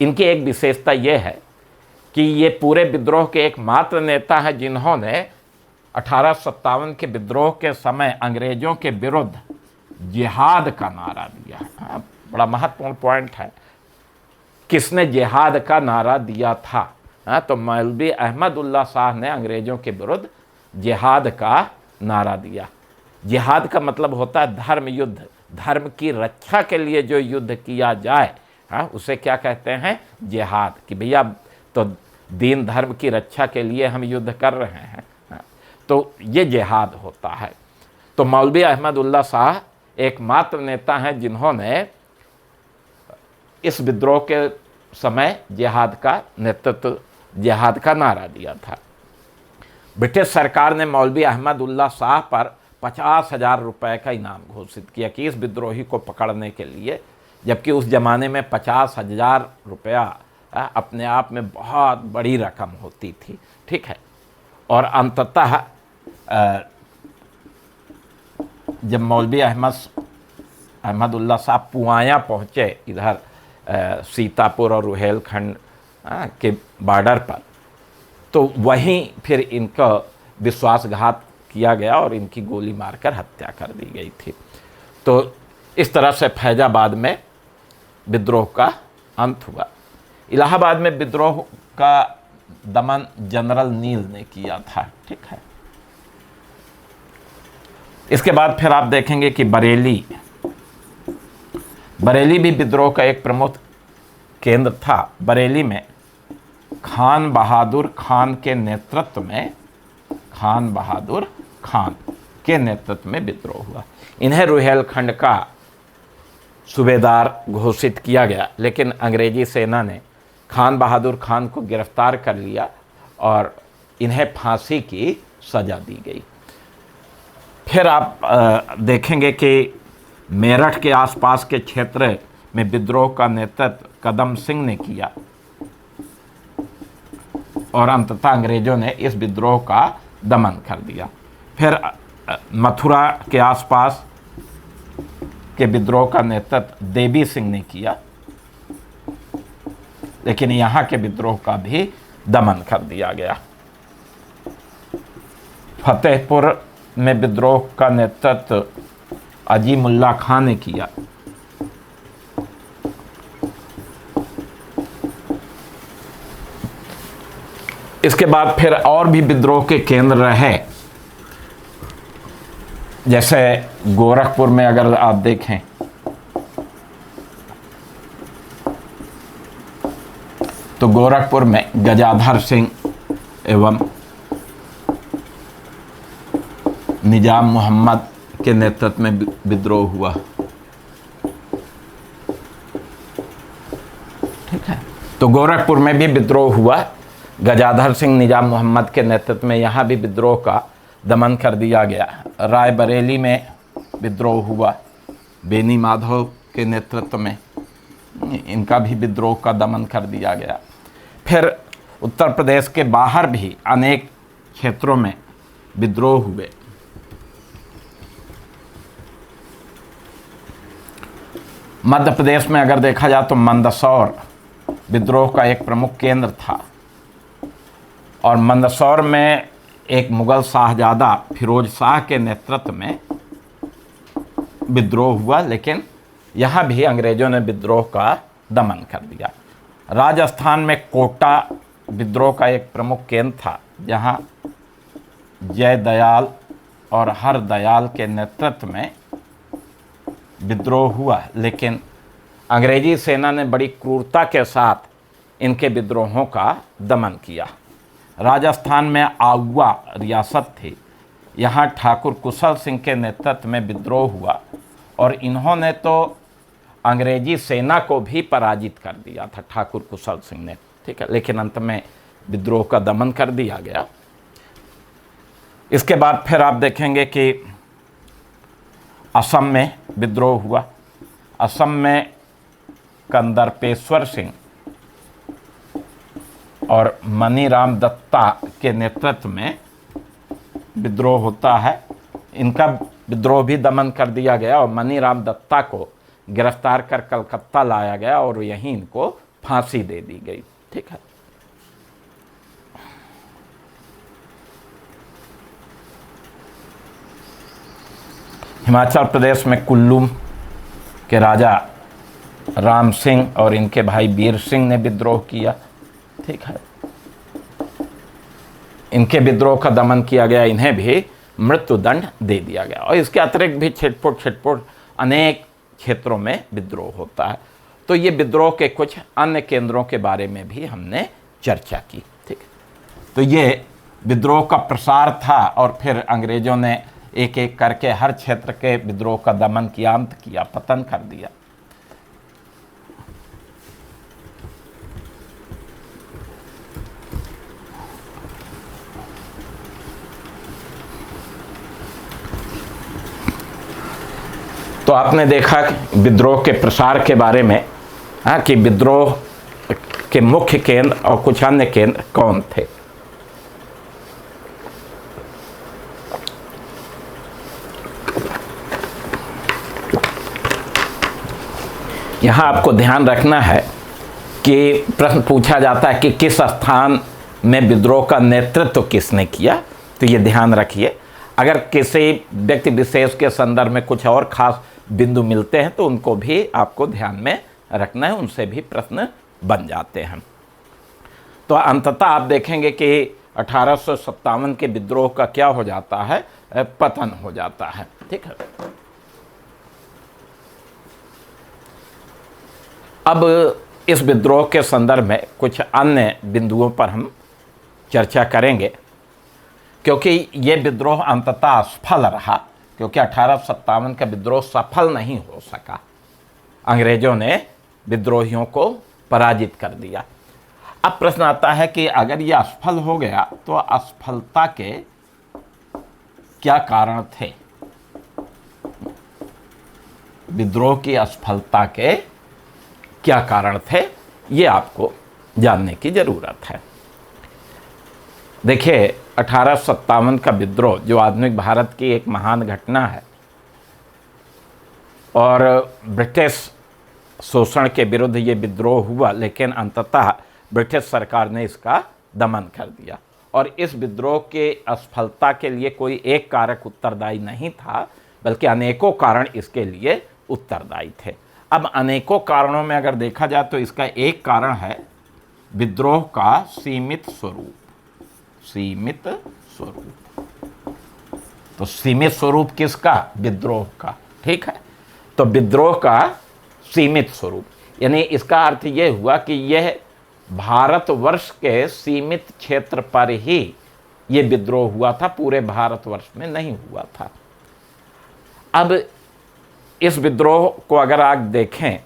इनकी एक विशेषता ये है कि ये पूरे विद्रोह के एकमात्र नेता हैं जिन्होंने 1857 के विद्रोह के समय अंग्रेजों के विरुद्ध जिहाद का नारा दिया। बड़ा महत्वपूर्ण पॉइंट है, किसने जिहाद का नारा दिया था? तो मौलवी अहमदुल्ला शाह ने अंग्रेजों के विरुद्ध जिहाद का नारा दिया। जिहाद का मतलब होता है धर्म युद्ध, धर्म की रक्षा के लिए जो युद्ध किया जाए, उसे क्या कहते हैं? जिहाद। कि भैया तो दीन धर्म की रक्षा के लिए हम युद्ध कर रहे हैं, तो ये जिहाद होता है। तो मौलवी अहमदुल्ला शाह एकमात्र नेता हैं जिन्होंने इस विद्रोह के समय जिहाद का नेतृत्व, जिहाद का नारा दिया था। ब्रिटिश सरकार ने मौलवी अहमदुल्ला शाह पर 50,000 रुपये का इनाम घोषित किया कि इस विद्रोही को पकड़ने के लिए, जबकि उस ज़माने में 50,000 रुपया अपने आप में बहुत बड़ी रकम होती थी। ठीक है, और अंततः जब मौलवी अहमदुल्ला शाह पुआया पहुँचे, इधर सीतापुर और रुहेलखंड के बॉर्डर पर, तो वहीं फिर इनका विश्वासघात किया गया और इनकी गोली मारकर हत्या कर दी गई थी। तो इस तरह से फैजाबाद में विद्रोह का अंत हुआ। इलाहाबाद में विद्रोह का दमन जनरल नील ने किया था। ठीक है, इसके बाद फिर आप देखेंगे कि बरेली भी विद्रोह का एक प्रमुख केंद्र था। बरेली में खान बहादुर खान के नेतृत्व में विद्रोह हुआ। इन्हें रुहेलखंड का सूबेदार घोषित किया गया, लेकिन अंग्रेजी सेना ने खान बहादुर खान को गिरफ्तार कर लिया और इन्हें फांसी की सज़ा दी गई। फिर आप देखेंगे कि मेरठ के आसपास के क्षेत्र में विद्रोह का नेतृत्व कदम सिंह ने किया और अंततः अंग्रेजों ने इस विद्रोह का दमन कर दिया। फिर मथुरा के आसपास के विद्रोह का नेतृत्व देवी सिंह ने किया, लेकिन यहाँ के विद्रोह का भी दमन कर दिया गया। फतेहपुर में विद्रोह का नेतृत्व अजीमुल्ला खान ने किया। इसके बाद फिर और भी विद्रोह के केंद्र रहे, जैसे गोरखपुर में अगर आप देखें तो गोरखपुर में गजाधर सिंह एवं निजाम मोहम्मद के नेतृत्व में विद्रोह हुआ। ठीक है, तो गोरखपुर में भी विद्रोह हुआ। गजाधर सिंह निजाम मोहम्मद के नेतृत्व में यहाँ भी विद्रोह का दमन कर दिया गया। रायबरेली में विद्रोह हुआ बेनी माधव के नेतृत्व में, इनका भी विद्रोह का दमन कर दिया गया। फिर उत्तर प्रदेश के बाहर भी अनेक क्षेत्रों में विद्रोह हुए। मध्य प्रदेश में अगर देखा जाए तो मंदसौर विद्रोह का एक प्रमुख केंद्र था और मंदसौर में एक मुग़ल शाहजादा फिरोज शाह के नेतृत्व में विद्रोह हुआ, लेकिन यहाँ भी अंग्रेज़ों ने विद्रोह का दमन कर दिया। राजस्थान में कोटा विद्रोह का एक प्रमुख केंद्र था, जहाँ जयदयाल और हरदयाल के नेतृत्व में विद्रोह हुआ, लेकिन अंग्रेजी सेना ने बड़ी क्रूरता के साथ इनके विद्रोहों का दमन किया। राजस्थान में आउवा रियासत थी, यहाँ ठाकुर कुशल सिंह के नेतृत्व में विद्रोह हुआ और इन्होंने तो अंग्रेजी सेना को भी पराजित कर दिया था, ठाकुर कुशल सिंह ने, ठीक है। लेकिन अंत में विद्रोह का दमन कर दिया गया। इसके बाद फिर आप देखेंगे कि असम में विद्रोह हुआ। असम में कंदर्पेश्वर सिंह और मनीराम दत्ता के नेतृत्व में विद्रोह होता है। इनका विद्रोह भी दमन कर दिया गया और मनीराम दत्ता को गिरफ्तार कर कलकत्ता लाया गया और यहीं इनको फांसी दे दी गई, ठीक है। हिमाचल प्रदेश में कुल्लू के राजा राम सिंह और इनके भाई वीर सिंह ने विद्रोह किया, ठीक है। इनके विद्रोह का दमन किया गया, इन्हें भी मृत्युदंड दे दिया गया। और इसके अतिरिक्त भी छिटपुट अनेक क्षेत्रों में विद्रोह होता है। तो ये विद्रोह के कुछ अन्य केंद्रों के बारे में भी हमने चर्चा की, ठीक है। तो ये विद्रोह का प्रसार था और फिर अंग्रेजों ने एक एक करके हर क्षेत्र के विद्रोह का दमन किया, अंत किया, पतन कर दिया। तो आपने देखा विद्रोह के प्रसार के बारे में, हाँ, कि विद्रोह के मुख्य केंद्र और कुछ अन्य केंद्र कौन थे। यहाँ आपको ध्यान रखना है कि प्रश्न पूछा जाता है कि किस स्थान में विद्रोह का नेतृत्व किसने किया। तो ये ध्यान रखिए, अगर किसी व्यक्ति विशेष के संदर्भ में कुछ और खास बिंदु मिलते हैं तो उनको भी आपको ध्यान में रखना है, उनसे भी प्रश्न बन जाते हैं। तो अंततः आप देखेंगे कि 1857 के विद्रोह का क्या हो जाता है, पतन हो जाता है, ठीक है। अब इस विद्रोह के संदर्भ में कुछ अन्य बिंदुओं पर हम चर्चा करेंगे, क्योंकि ये विद्रोह अंततः असफल रहा, क्योंकि 1857 का विद्रोह सफल नहीं हो सका। अंग्रेजों ने विद्रोहियों को पराजित कर दिया। अब प्रश्न आता है कि अगर यह असफल हो गया तो असफलता के क्या कारण थे। विद्रोह की असफलता के क्या कारण थे, ये आपको जानने की जरूरत है। देखिए, 1857 का विद्रोह जो आधुनिक भारत की एक महान घटना है और ब्रिटिश शोषण के विरुद्ध ये विद्रोह हुआ, लेकिन अंततः ब्रिटिश सरकार ने इसका दमन कर दिया। और इस विद्रोह के असफलता के लिए कोई एक कारक उत्तरदायी नहीं था, बल्कि अनेकों कारण इसके लिए उत्तरदायी थे। अब अनेकों कारणों में अगर देखा जाए तो इसका एक कारण है विद्रोह का सीमित स्वरूप। सीमित स्वरूप, तो सीमित स्वरूप किसका? विद्रोह का, ठीक है। तो विद्रोह का सीमित स्वरूप, यानी इसका अर्थ यह हुआ कि यह भारतवर्ष के सीमित क्षेत्र पर ही यह विद्रोह हुआ था, पूरे भारतवर्ष में नहीं हुआ था। अब इस विद्रोह को अगर आप देखें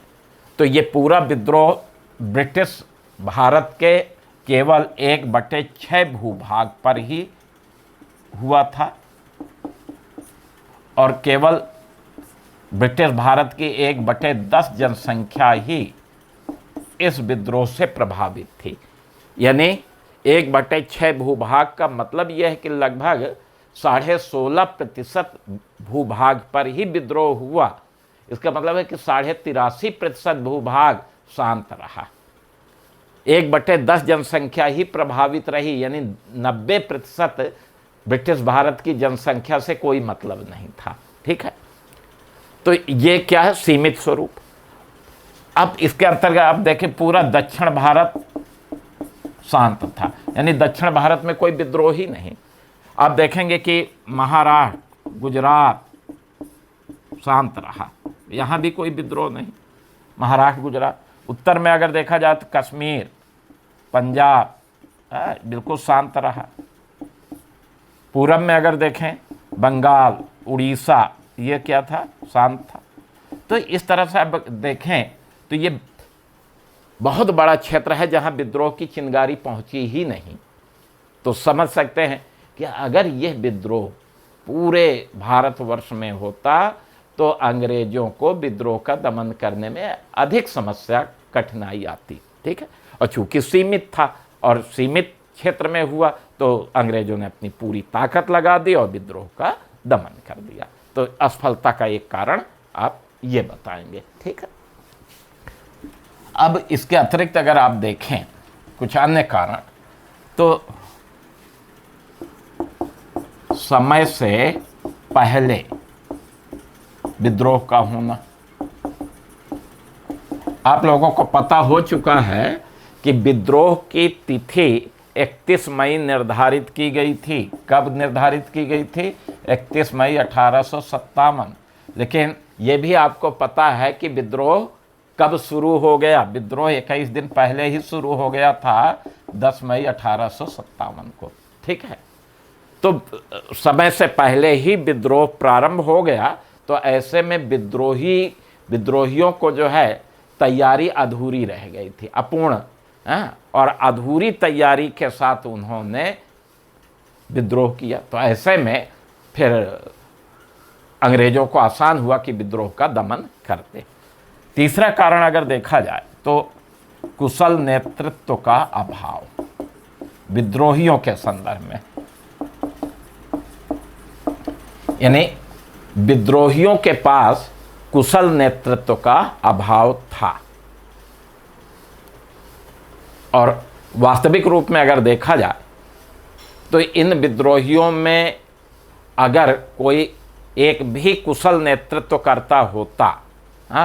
तो ये पूरा विद्रोह ब्रिटिश भारत के केवल 1/6 भूभाग पर ही हुआ था और केवल ब्रिटिश भारत की 1/10 जनसंख्या ही इस विद्रोह से प्रभावित थी। यानी 1/6 भूभाग का मतलब यह है कि लगभग 16.5% भूभाग पर ही विद्रोह हुआ। इसका मतलब है कि 83.5% भूभाग शांत रहा, 1/10 जनसंख्या ही प्रभावित रही, यानी 90% ब्रिटिश भारत की जनसंख्या से कोई मतलब नहीं था, ठीक है। तो ये क्या है? सीमित स्वरूप। अब इसके अंतर्गत आप देखें पूरा दक्षिण भारत शांत था, यानी दक्षिण भारत में कोई विद्रोह ही नहीं। आप देखेंगे कि महाराष्ट्र, गुजरात शांत रहा, यहाँ भी कोई विद्रोह नहीं। महाराष्ट्र, गुजरात, उत्तर में अगर देखा जाए तो कश्मीर, पंजाब बिल्कुल शांत रहा। पूरब में अगर देखें बंगाल, उड़ीसा, ये क्या था, शांत था। तो इस तरह से अब देखें तो ये बहुत बड़ा क्षेत्र है जहां विद्रोह की चिंगारी पहुंची ही नहीं। तो समझ सकते हैं कि अगर यह विद्रोह पूरे भारतवर्ष में होता तो अंग्रेजों को विद्रोह का दमन करने में अधिक समस्या, कठिनाई आती। ठीक है, और चूंकि सीमित था और सीमित क्षेत्र में हुआ तो अंग्रेजों ने अपनी पूरी ताकत लगा दी और विद्रोह का दमन कर दिया। तो असफलता का एक कारण आप ये बताएंगे। ठीक है, अब इसके अतिरिक्त अगर आप देखें कुछ अन्य कारण, तो समय से पहले विद्रोह का होना। आप लोगों को पता हो चुका है कि विद्रोह की तिथि 31 मई निर्धारित की गई थी। कब निर्धारित की गई थी? 31 मई 1857। लेकिन यह भी आपको पता है कि विद्रोह कब शुरू हो गया? विद्रोह 21 दिन पहले ही शुरू हो गया था, 10 मई 1857 को। ठीक है, तो समय से पहले ही विद्रोह प्रारंभ हो गया। तो ऐसे में विद्रोहियों को जो है तैयारी अधूरी रह गई थी, अपूर्ण। और अधूरी तैयारी के साथ उन्होंने विद्रोह किया। तो ऐसे में फिर अंग्रेजों को आसान हुआ कि विद्रोह का दमन करते। तीसरा कारण अगर देखा जाए तो कुशल नेतृत्व का अभाव विद्रोहियों के संदर्भ में, यानी विद्रोहियों के पास कुशल नेतृत्व का अभाव था। और वास्तविक रूप में अगर देखा जाए तो इन विद्रोहियों में अगर कोई एक भी कुशल नेतृत्व करता होता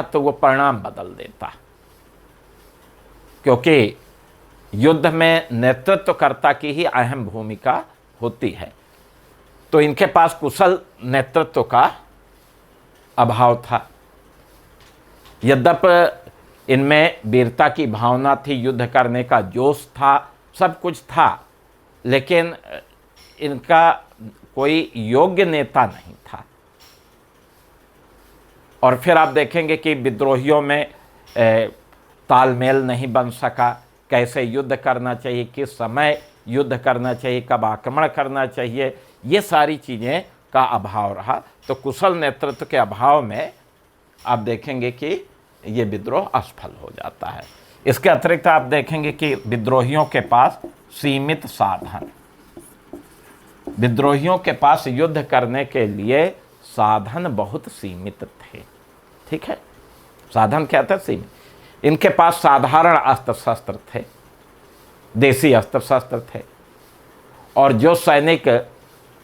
तो वो परिणाम बदल देता, क्योंकि युद्ध में नेतृत्वकर्ता की ही अहम भूमिका होती है। तो इनके पास कुशल नेतृत्व का अभाव था। यद्यपि इनमें वीरता की भावना थी, युद्ध करने का जोश था, सब कुछ था, लेकिन इनका कोई योग्य नेता नहीं था। और फिर आप देखेंगे कि विद्रोहियों में तालमेल नहीं बन सका, कैसे युद्ध करना चाहिए, किस समय युद्ध करना चाहिए, कब आक्रमण करना चाहिए, ये सारी चीज़ें का अभाव रहा। तो कुशल नेतृत्व के अभाव में आप देखेंगे कि ये विद्रोह असफल हो जाता है। इसके अतिरिक्त आप देखेंगे कि विद्रोहियों के पास सीमित साधन, विद्रोहियों के पास युद्ध करने के लिए साधन बहुत सीमित थे। ठीक है, साधन क्या थे? सीमित। इनके पास साधारण अस्त्र शस्त्र थे, देसी अस्त्र शस्त्र थे। और जो सैनिक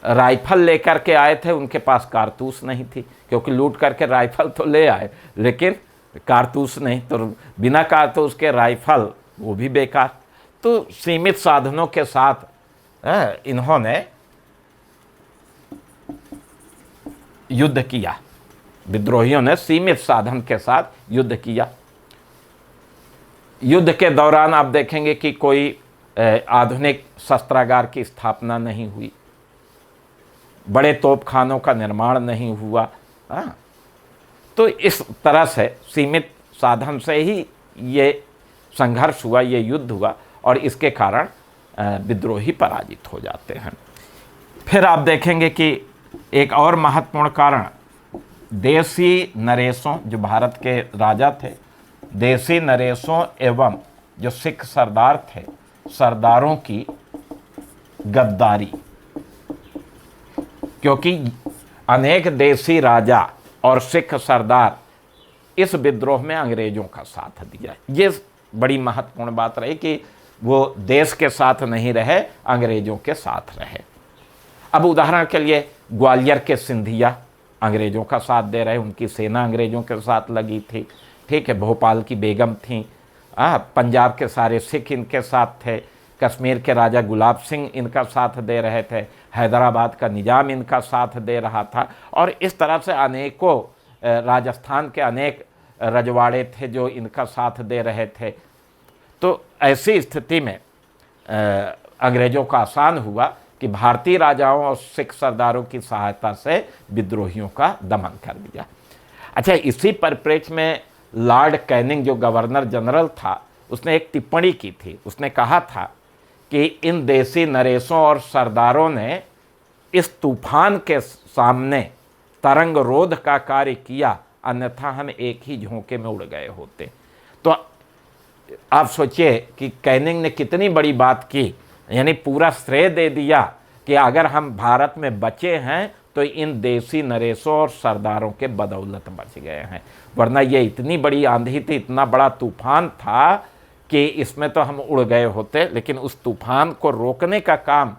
राइफल लेकर के आए थे उनके पास कारतूस नहीं थी, क्योंकि लूट करके राइफल तो ले आए लेकिन कारतूस नहीं, तो बिना कारतूस के राइफल वो भी बेकार। तो सीमित साधनों के साथ इन्होंने युद्ध किया, विद्रोहियों ने सीमित साधन के साथ युद्ध किया। युद्ध के दौरान आप देखेंगे कि कोई आधुनिक शस्त्रागार की स्थापना नहीं हुई, बड़े तोपखानों का निर्माण नहीं हुआ। तो इस तरह से सीमित साधन से ही ये संघर्ष हुआ, ये युद्ध हुआ, और इसके कारण विद्रोही पराजित हो जाते हैं। फिर आप देखेंगे कि एक और महत्वपूर्ण कारण, देसी नरेशों, जो भारत के राजा थे, देसी नरेशों एवं जो सिख सरदार थे, सरदारों की गद्दारी। क्योंकि अनेक देसी राजा और सिख सरदार इस विद्रोह में अंग्रेजों का साथ दिया। ये बड़ी महत्वपूर्ण बात रही कि वो देश के साथ नहीं रहे, अंग्रेजों के साथ रहे। अब उदाहरण के लिए ग्वालियर के सिंधिया अंग्रेजों का साथ दे रहे, उनकी सेना अंग्रेजों के साथ लगी थी। ठीक है, भोपाल की बेगम थी, पंजाब के सारे सिख इनके साथ थे, कश्मीर के राजा गुलाब सिंह इनका साथ दे रहे थे, हैदराबाद का निजाम इनका साथ दे रहा था। और इस तरह से अनेकों राजस्थान के अनेक रजवाड़े थे जो इनका साथ दे रहे थे। तो ऐसी स्थिति में अंग्रेज़ों का आसान हुआ कि भारतीय राजाओं और सिख सरदारों की सहायता से विद्रोहियों का दमन कर दिया। अच्छा, इसी परिप्रेक्ष्य में लॉर्ड कैनिंग जो गवर्नर जनरल था, उसने एक टिप्पणी की थी। उसने कहा था कि इन देसी नरेशों और सरदारों ने इस तूफान के सामने तरंग रोध का कार्य किया, अन्यथा हम एक ही झोंके में उड़ गए होते। तो आप सोचिए कि कैनिंग ने कितनी बड़ी बात की, यानी पूरा श्रेय दे दिया कि अगर हम भारत में बचे हैं तो इन देसी नरेशों और सरदारों के बदौलत बच गए हैं, वरना ये इतनी बड़ी आंधी थी, इतना बड़ा तूफान था कि इसमें तो हम उड़ गए होते। लेकिन उस तूफान को रोकने का काम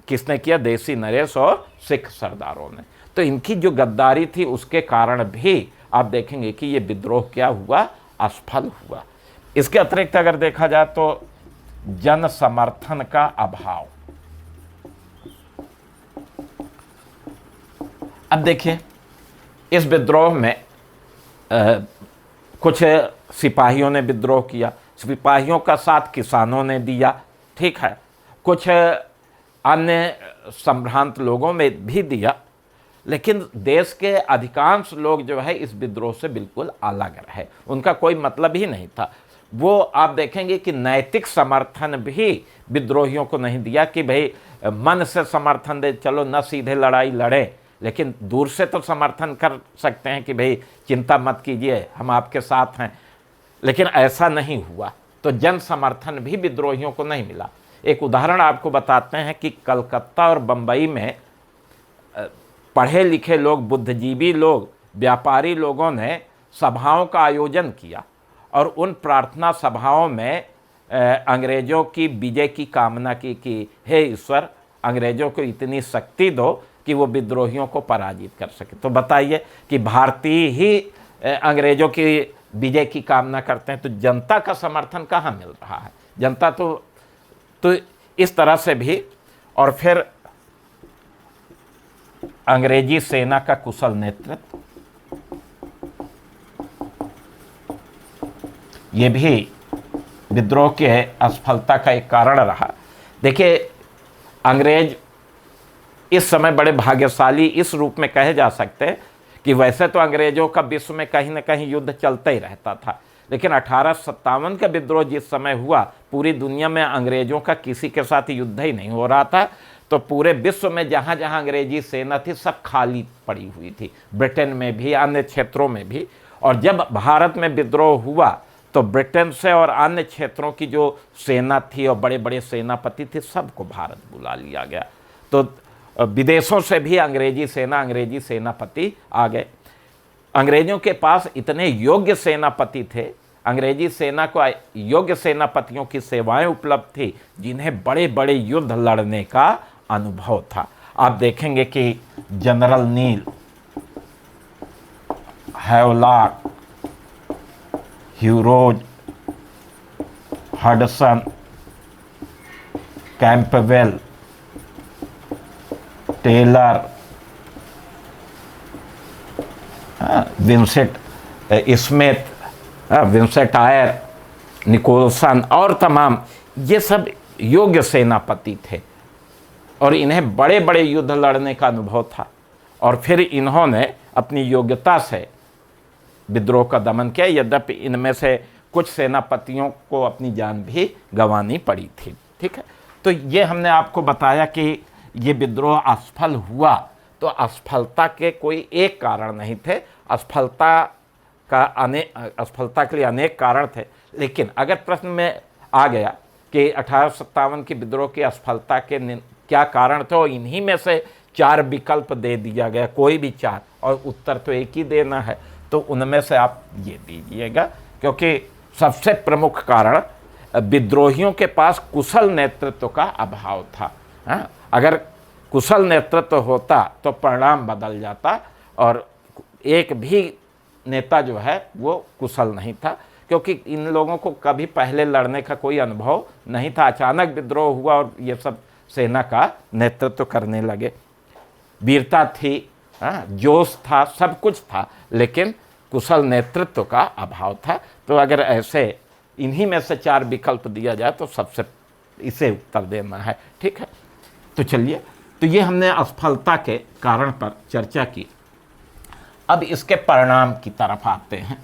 किसने किया? देसी नरेश और सिख सरदारों ने। तो इनकी जो गद्दारी थी उसके कारण भी आप देखेंगे कि ये विद्रोह क्या हुआ? असफल हुआ। इसके अतिरिक्त अगर देखा जाए तो जन समर्थन का अभाव। अब देखिए, इस विद्रोह में कुछ सिपाहियों ने विद्रोह किया, सिपाहियों का साथ किसानों ने दिया, ठीक है, कुछ अन्य संभ्रांत लोगों में भी दिया, लेकिन देश के अधिकांश लोग जो है इस विद्रोह से बिल्कुल अलग रहे, उनका कोई मतलब ही नहीं था। वो आप देखेंगे कि नैतिक समर्थन भी विद्रोहियों को नहीं दिया कि भाई मन से समर्थन दे, चलो न सीधे लड़ाई लड़े, लेकिन दूर से तो समर्थन कर सकते हैं कि भाई चिंता मत कीजिए, हम आपके साथ हैं, लेकिन ऐसा नहीं हुआ। तो जन समर्थन भी विद्रोहियों को नहीं मिला। एक उदाहरण आपको बताते हैं कि कलकत्ता और बम्बई में पढ़े लिखे लोग, बुद्धिजीवी लोग, व्यापारी लोगों ने सभाओं का आयोजन किया और उन प्रार्थना सभाओं में अंग्रेज़ों की विजय की कामना की कि हे ईश्वर, अंग्रेज़ों को इतनी शक्ति दो कि वो विद्रोहियों को पराजित कर सके। तो बताइए कि भारतीय ही अंग्रेज़ों की विजय की कामना करते हैं, तो जनता का समर्थन कहाँ मिल रहा है? जनता तो इस तरह से भी। और फिर अंग्रेजी सेना का कुशल नेतृत्व, ये भी विद्रोह के असफलता का एक कारण रहा। देखिए, अंग्रेज इस समय बड़े भाग्यशाली इस रूप में कहे जा सकते हैं कि वैसे तो अंग्रेजों का विश्व में कहीं ना कहीं युद्ध चलता ही रहता था, लेकिन 1857 का विद्रोह जिस समय हुआ, पूरी दुनिया में अंग्रेजों का किसी के साथ युद्ध ही नहीं हो रहा था। तो पूरे विश्व में जहाँ जहाँ अंग्रेजी सेना थी सब खाली पड़ी हुई थी, ब्रिटेन में भी, अन्य क्षेत्रों में भी। और जब भारत में विद्रोह हुआ तो ब्रिटेन से और अन्य क्षेत्रों की जो सेना थी और बड़े बड़े सेनापति थे, सबको भारत बुला लिया गया। तो विदेशों से भी अंग्रेजी सेनापति आ गए। अंग्रेजों के पास इतने योग्य सेनापति थे, अंग्रेजी सेना को योग्य सेनापतियों की सेवाएं उपलब्ध थी जिन्हें बड़े बड़े युद्ध लड़ने का अनुभव था। आप देखेंगे कि general Neill, Havelock, Hugh Rose, Hudson, Campbell, Taylor, Vincent Smith, Vincent Eyre, Nicholson और तमाम, ये सब योग्य सेनापति थे और इन्हें बड़े बड़े युद्ध लड़ने का अनुभव था। और फिर इन्होंने अपनी योग्यता से विद्रोह का दमन किया, यद्यपि इनमें से कुछ सेनापतियों को अपनी जान भी गंवानी पड़ी थी। ठीक है, तो ये हमने आपको बताया कि ये विद्रोह असफल हुआ। तो असफलता के कोई एक कारण नहीं थे, असफलता के लिए अनेक कारण थे। लेकिन अगर प्रश्न में आ गया कि 1857 की विद्रोह की असफलता के क्या कारण थे, और इन्हीं में से 4 विकल्प दे दिया गया, कोई भी 4, और उत्तर तो एक ही देना है, तो उनमें से आप ये दीजिएगा। क्योंकि सबसे प्रमुख कारण विद्रोहियों के पास कुशल नेतृत्व का अभाव था। अगर कुशल नेतृत्व होता तो परिणाम बदल जाता, और एक भी नेता जो है वो कुशल नहीं था, क्योंकि इन लोगों को कभी पहले लड़ने का कोई अनुभव नहीं था। अचानक विद्रोह हुआ और ये सब सेना का नेतृत्व करने लगे। वीरता थी, हाँ, जोश था, सब कुछ था, लेकिन कुशल नेतृत्व का अभाव था। तो अगर ऐसे इन्हीं में से 4 विकल्प दिया जाए तो सबसे इसे उत्तर देना है। ठीक है, तो चलिए, तो ये हमने असफलता के कारण पर चर्चा की। अब इसके परिणाम की तरफ आते हैं।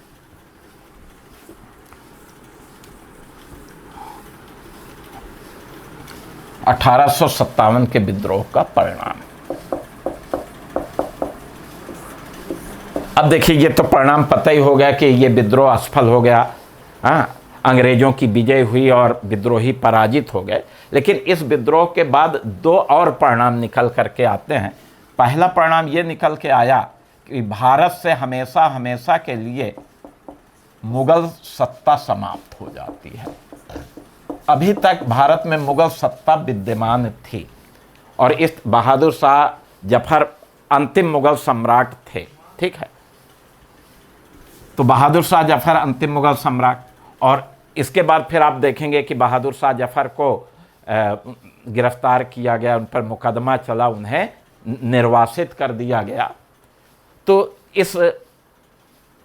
(1857) के विद्रोह का परिणाम। अब देखिए, ये तो परिणाम पता ही हो गया कि ये विद्रोह असफल हो गया। हाँ, अंग्रेजों की विजय हुई और विद्रोही पराजित हो गए। लेकिन इस विद्रोह के बाद 2 और परिणाम निकल करके आते हैं। पहला परिणाम ये निकल के आया कि भारत से हमेशा हमेशा के लिए मुगल सत्ता समाप्त हो जाती है। अभी तक भारत में मुगल सत्ता विद्यमान थी और इस बहादुर शाह जफर अंतिम मुगल सम्राट थे। ठीक है, तो बहादुर शाह जफर अंतिम मुगल सम्राट, और इसके बाद फिर आप देखेंगे कि बहादुर शाह जफर को गिरफ्तार किया गया, उन पर मुकदमा चला, उन्हें निर्वासित कर दिया गया। तो इस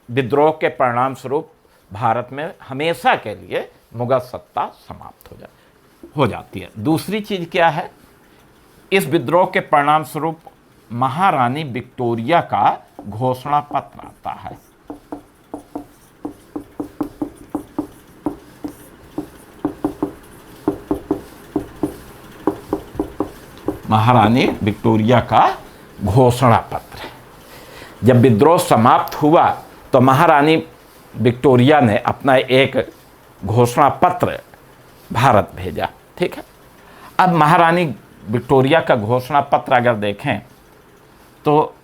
विद्रोह के परिणाम स्वरूप भारत में हमेशा के लिए मुगल सत्ता समाप्त हो जाती है। दूसरी चीज क्या है, इस विद्रोह के परिणाम स्वरूप महारानी विक्टोरिया का घोषणा पत्र आता है। महारानी विक्टोरिया का घोषणा पत्र। जब विद्रोह समाप्त हुआ तो महारानी विक्टोरिया ने अपना एक घोषणा पत्र भारत भेजा। ठीक है, अब महारानी विक्टोरिया का घोषणा पत्र अगर देखें तो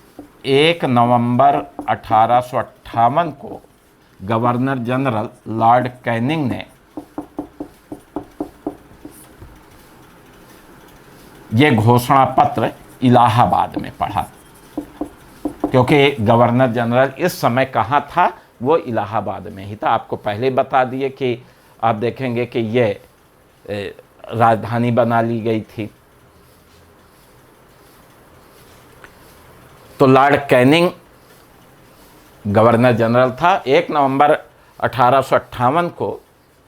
1 नवंबर 1858 को गवर्नर जनरल लॉर्ड कैनिंग ने ये घोषणा पत्र इलाहाबाद में पढ़ा, क्योंकि गवर्नर जनरल इस समय कहाँ था, वो इलाहाबाद में ही था। आपको पहले बता दिए कि आप देखेंगे कि ये राजधानी बना ली गई थी। तो लॉर्ड कैनिंग गवर्नर जनरल था। 1 नवंबर 1858 को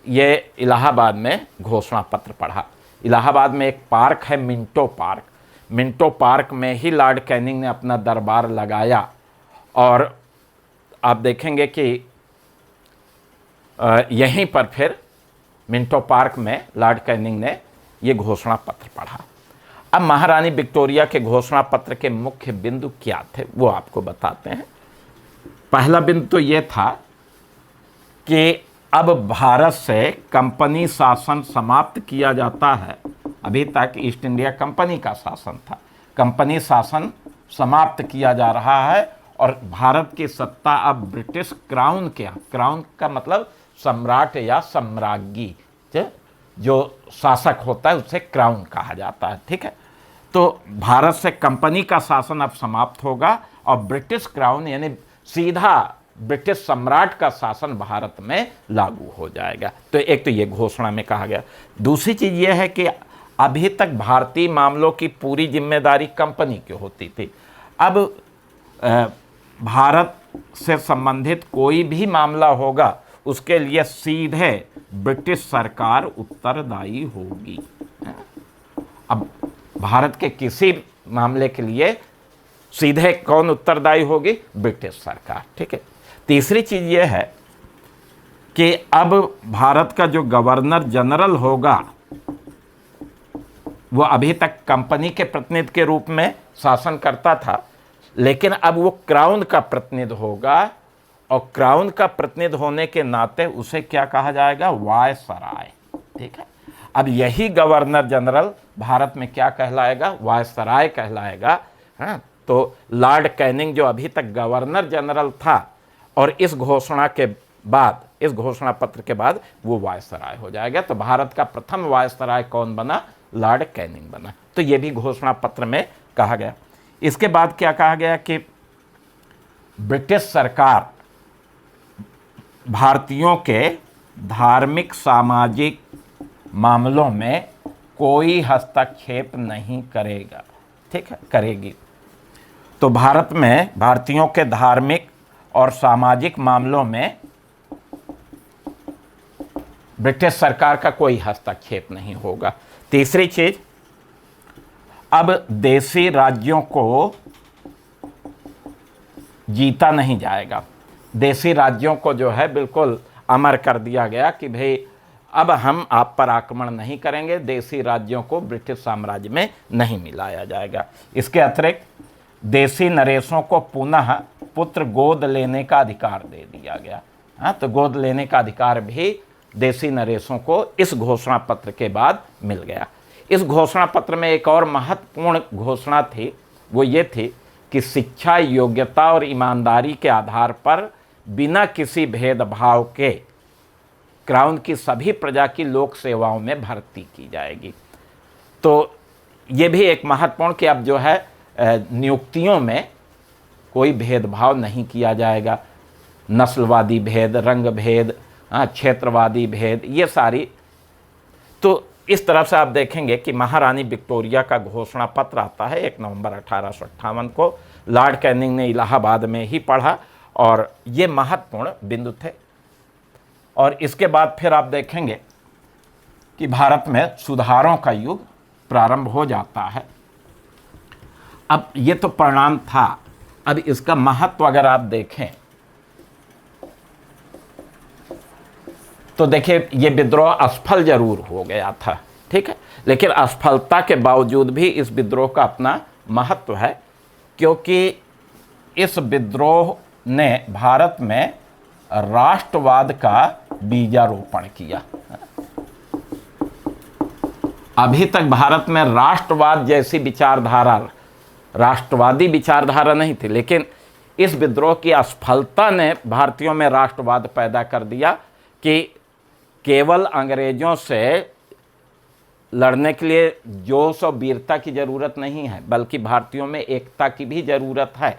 ये इलाहाबाद में घोषणा पत्र पढ़ा। इलाहाबाद में एक पार्क है, मिंटो पार्क। मिंटो पार्क में ही लॉर्ड कैनिंग ने अपना दरबार लगाया और आप देखेंगे कि यहीं पर फिर मिंटो पार्क में लॉर्ड कैनिंग ने ये घोषणा पत्र पढ़ा। अब महारानी विक्टोरिया के घोषणा पत्र के मुख्य बिंदु क्या थे वो आपको बताते हैं। पहला बिंदु तो ये था कि अब भारत से कंपनी शासन समाप्त किया जाता है। अभी तक ईस्ट इंडिया कंपनी का शासन था, कंपनी शासन समाप्त किया जा रहा है और भारत की सत्ता अब ब्रिटिश क्राउन के, क्राउन का मतलब सम्राट या सम्राज्ञी, जो शासक होता है उसे क्राउन कहा जाता है। ठीक है, तो भारत से कंपनी का शासन अब समाप्त होगा और ब्रिटिश क्राउन यानी सीधा ब्रिटिश सम्राट का शासन भारत में लागू हो जाएगा। तो एक तो ये घोषणा में कहा गया। दूसरी चीज ये है कि अभी तक भारतीय मामलों की पूरी जिम्मेदारी कंपनी की होती थी। अब भारत से संबंधित कोई भी मामला होगा उसके लिए सीधे ब्रिटिश सरकार उत्तरदायी होगी। अब भारत के किसी मामले के लिए सीधे कौन उत्तरदायी होगी? ब्रिटिश सरकार। ठीक है, तीसरी चीज यह है कि अब भारत का जो गवर्नर जनरल होगा वो अभी तक कंपनी के प्रतिनिधि के रूप में शासन करता था, लेकिन अब वो क्राउन का प्रतिनिधि होगा और क्राउन का प्रतिनिधि होने के नाते उसे क्या कहा जाएगा? वायसराय। ठीक है, अब यही गवर्नर जनरल भारत में क्या कहलाएगा? वायसराय कहलाएगा। हाँ, तो लॉर्ड कैनिंग जो अभी तक गवर्नर जनरल था और इस घोषणा के बाद, इस घोषणा पत्र के बाद वो वायसराय हो जाएगा। तो भारत का प्रथम वायसराय कौन बना? लॉर्ड कैनिंग बना। तो ये भी घोषणा पत्र में कहा गया। इसके बाद क्या कहा गया कि ब्रिटिश सरकार भारतीयों के धार्मिक सामाजिक मामलों में कोई हस्तक्षेप नहीं करेगा। ठीक है, करेगी। तो भारत में भारतीयों के धार्मिक और सामाजिक मामलों में ब्रिटिश सरकार का कोई हस्तक्षेप नहीं होगा। तीसरी चीज, अब देशी राज्यों को जीता नहीं जाएगा। देशी राज्यों को जो है बिल्कुल अमर कर दिया गया कि भाई अब हम आप पर आक्रमण नहीं करेंगे, देशी राज्यों को ब्रिटिश साम्राज्य में नहीं मिलाया जाएगा। इसके अतिरिक्त देशी नरेशों को पुनः पुत्र गोद लेने का अधिकार दे दिया गया। हाँ, तो गोद लेने का अधिकार भी देशी नरेशों को इस घोषणा पत्र के बाद मिल गया। इस घोषणा पत्र में एक और महत्वपूर्ण घोषणा थी, वो ये थी कि शिक्षा, योग्यता और ईमानदारी के आधार पर बिना किसी भेदभाव के क्राउन की सभी प्रजा की लोक सेवाओं में भर्ती की जाएगी। तो ये भी एक महत्वपूर्ण कि अब जो है नियुक्तियों में कोई भेदभाव नहीं किया जाएगा। नस्लवादी भेद, रंग भेद, क्षेत्रवादी भेद, ये सारी। तो इस तरफ से आप देखेंगे कि महारानी विक्टोरिया का घोषणा पत्र आता है 1 नवंबर 1858 को। लॉर्ड कैनिंग ने इलाहाबाद में ही पढ़ा और ये महत्वपूर्ण बिंदु थे। और इसके बाद फिर आप देखेंगे कि भारत में सुधारों का युग प्रारंभ हो जाता है। अब ये तो परिणाम था, अब इसका महत्व अगर आप देखें तो देखिए ये विद्रोह असफल जरूर हो गया था, ठीक है, लेकिन असफलता के बावजूद भी इस विद्रोह का अपना महत्व है, क्योंकि इस विद्रोह ने भारत में राष्ट्रवाद का बीजारोपण किया। अभी तक भारत में राष्ट्रवाद जैसी विचारधारा, राष्ट्रवादी विचारधारा नहीं थी, लेकिन इस विद्रोह की असफलता ने भारतीयों में राष्ट्रवाद पैदा कर दिया कि केवल अंग्रेजों से लड़ने के लिए जोश और वीरता की ज़रूरत नहीं है, बल्कि भारतीयों में एकता की भी ज़रूरत है।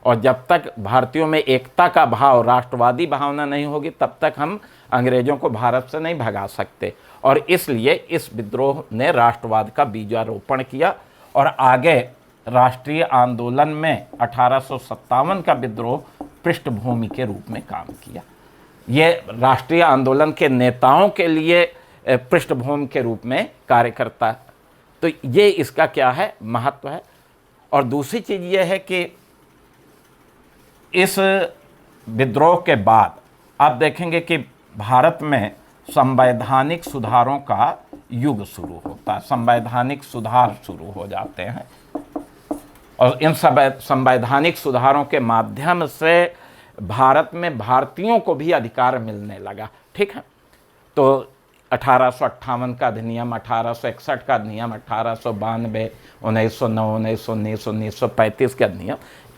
और जब तक भारतीयों में एकता का भाव, राष्ट्रवादी भावना नहीं होगी, तब तक हम अंग्रेजों को भारत से नहीं भगा सकते। और इसलिए इस विद्रोह ने राष्ट्रवाद का बीजारोपण किया और आगे राष्ट्रीय आंदोलन में 1857 का विद्रोह पृष्ठभूमि के रूप में काम किया। ये राष्ट्रीय आंदोलन के नेताओं के लिए पृष्ठभूमि के रूप में कार्य करता है। तो ये इसका क्या है, महत्व है। और दूसरी चीज़ ये है कि इस विद्रोह के बाद आप देखेंगे कि भारत में संवैधानिक सुधारों का युग शुरू होता है, संवैधानिक सुधार शुरू हो जाते हैं। और इन संवैधानिक सुधारों के माध्यम से भारत में भारतीयों को भी अधिकार मिलने लगा, ठीक है। तो 1858 का अधिनियम, 1861 का अधिनियम, 1892, 1909, 1919, 1935 का अधिनियम,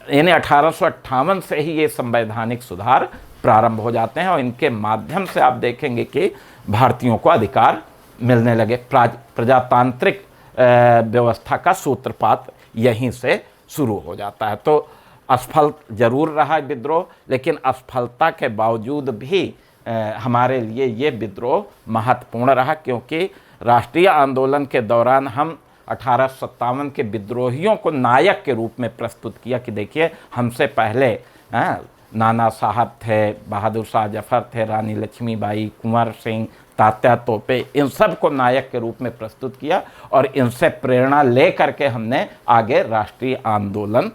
यानी 1858 से ही ये संवैधानिक सुधार प्रारंभ हो जाते हैं और इनके माध्यम से आप देखेंगे कि भारतीयों को अधिकार मिलने लगे। प्रजातांत्रिक व्यवस्था का सूत्रपात यहीं से शुरू हो जाता है। तो असफल जरूर रहा विद्रोह, लेकिन असफलता के बावजूद भी हमारे लिए ये विद्रोह महत्वपूर्ण रहा, क्योंकि राष्ट्रीय आंदोलन के दौरान हम 1857 के विद्रोहियों को नायक के रूप में प्रस्तुत किया कि देखिए हमसे पहले नाना साहब थे, बहादुर शाह जफर थे, रानी लक्ष्मीबाई, कुंवर सिंह, तात्या तोपे, इन सब को नायक के रूप में प्रस्तुत किया और इनसे प्रेरणा ले करके हमने आगे राष्ट्रीय आंदोलन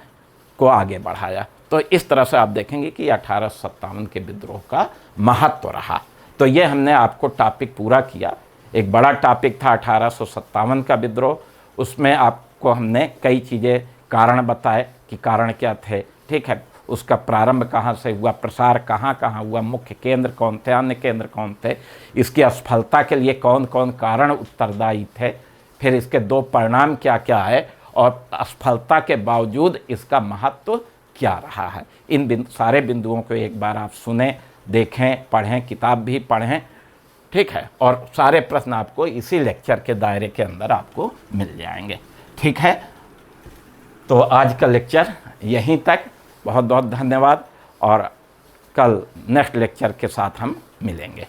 को आगे बढ़ाया। तो इस तरह से आप देखेंगे कि 1857 के विद्रोह का महत्व रहा। तो ये हमने आपको टॉपिक पूरा किया। एक बड़ा टॉपिक था 1857 का विद्रोह, उसमें आपको हमने कई चीज़ें, कारण बताए कि कारण क्या थे, ठीक है, उसका प्रारंभ कहाँ से हुआ, प्रसार कहाँ कहाँ हुआ, मुख्य केंद्र कौन थे, अन्य केंद्र कौन थे, इसकी असफलता के लिए कौन कौन कारण उत्तरदायी थे, फिर इसके दो परिणाम क्या क्या है और असफलता के बावजूद इसका महत्व क्या रहा है। इन सारे बिंदुओं को एक बार आप सुने, देखें, पढ़ें, किताब भी पढ़ें, ठीक है, और सारे प्रश्न आपको इसी लेक्चर के दायरे के अंदर आपको मिल जाएंगे, ठीक है। तो आज का लेक्चर यहीं तक, बहुत बहुत धन्यवाद और कल नेक्स्ट लेक्चर के साथ हम मिलेंगे।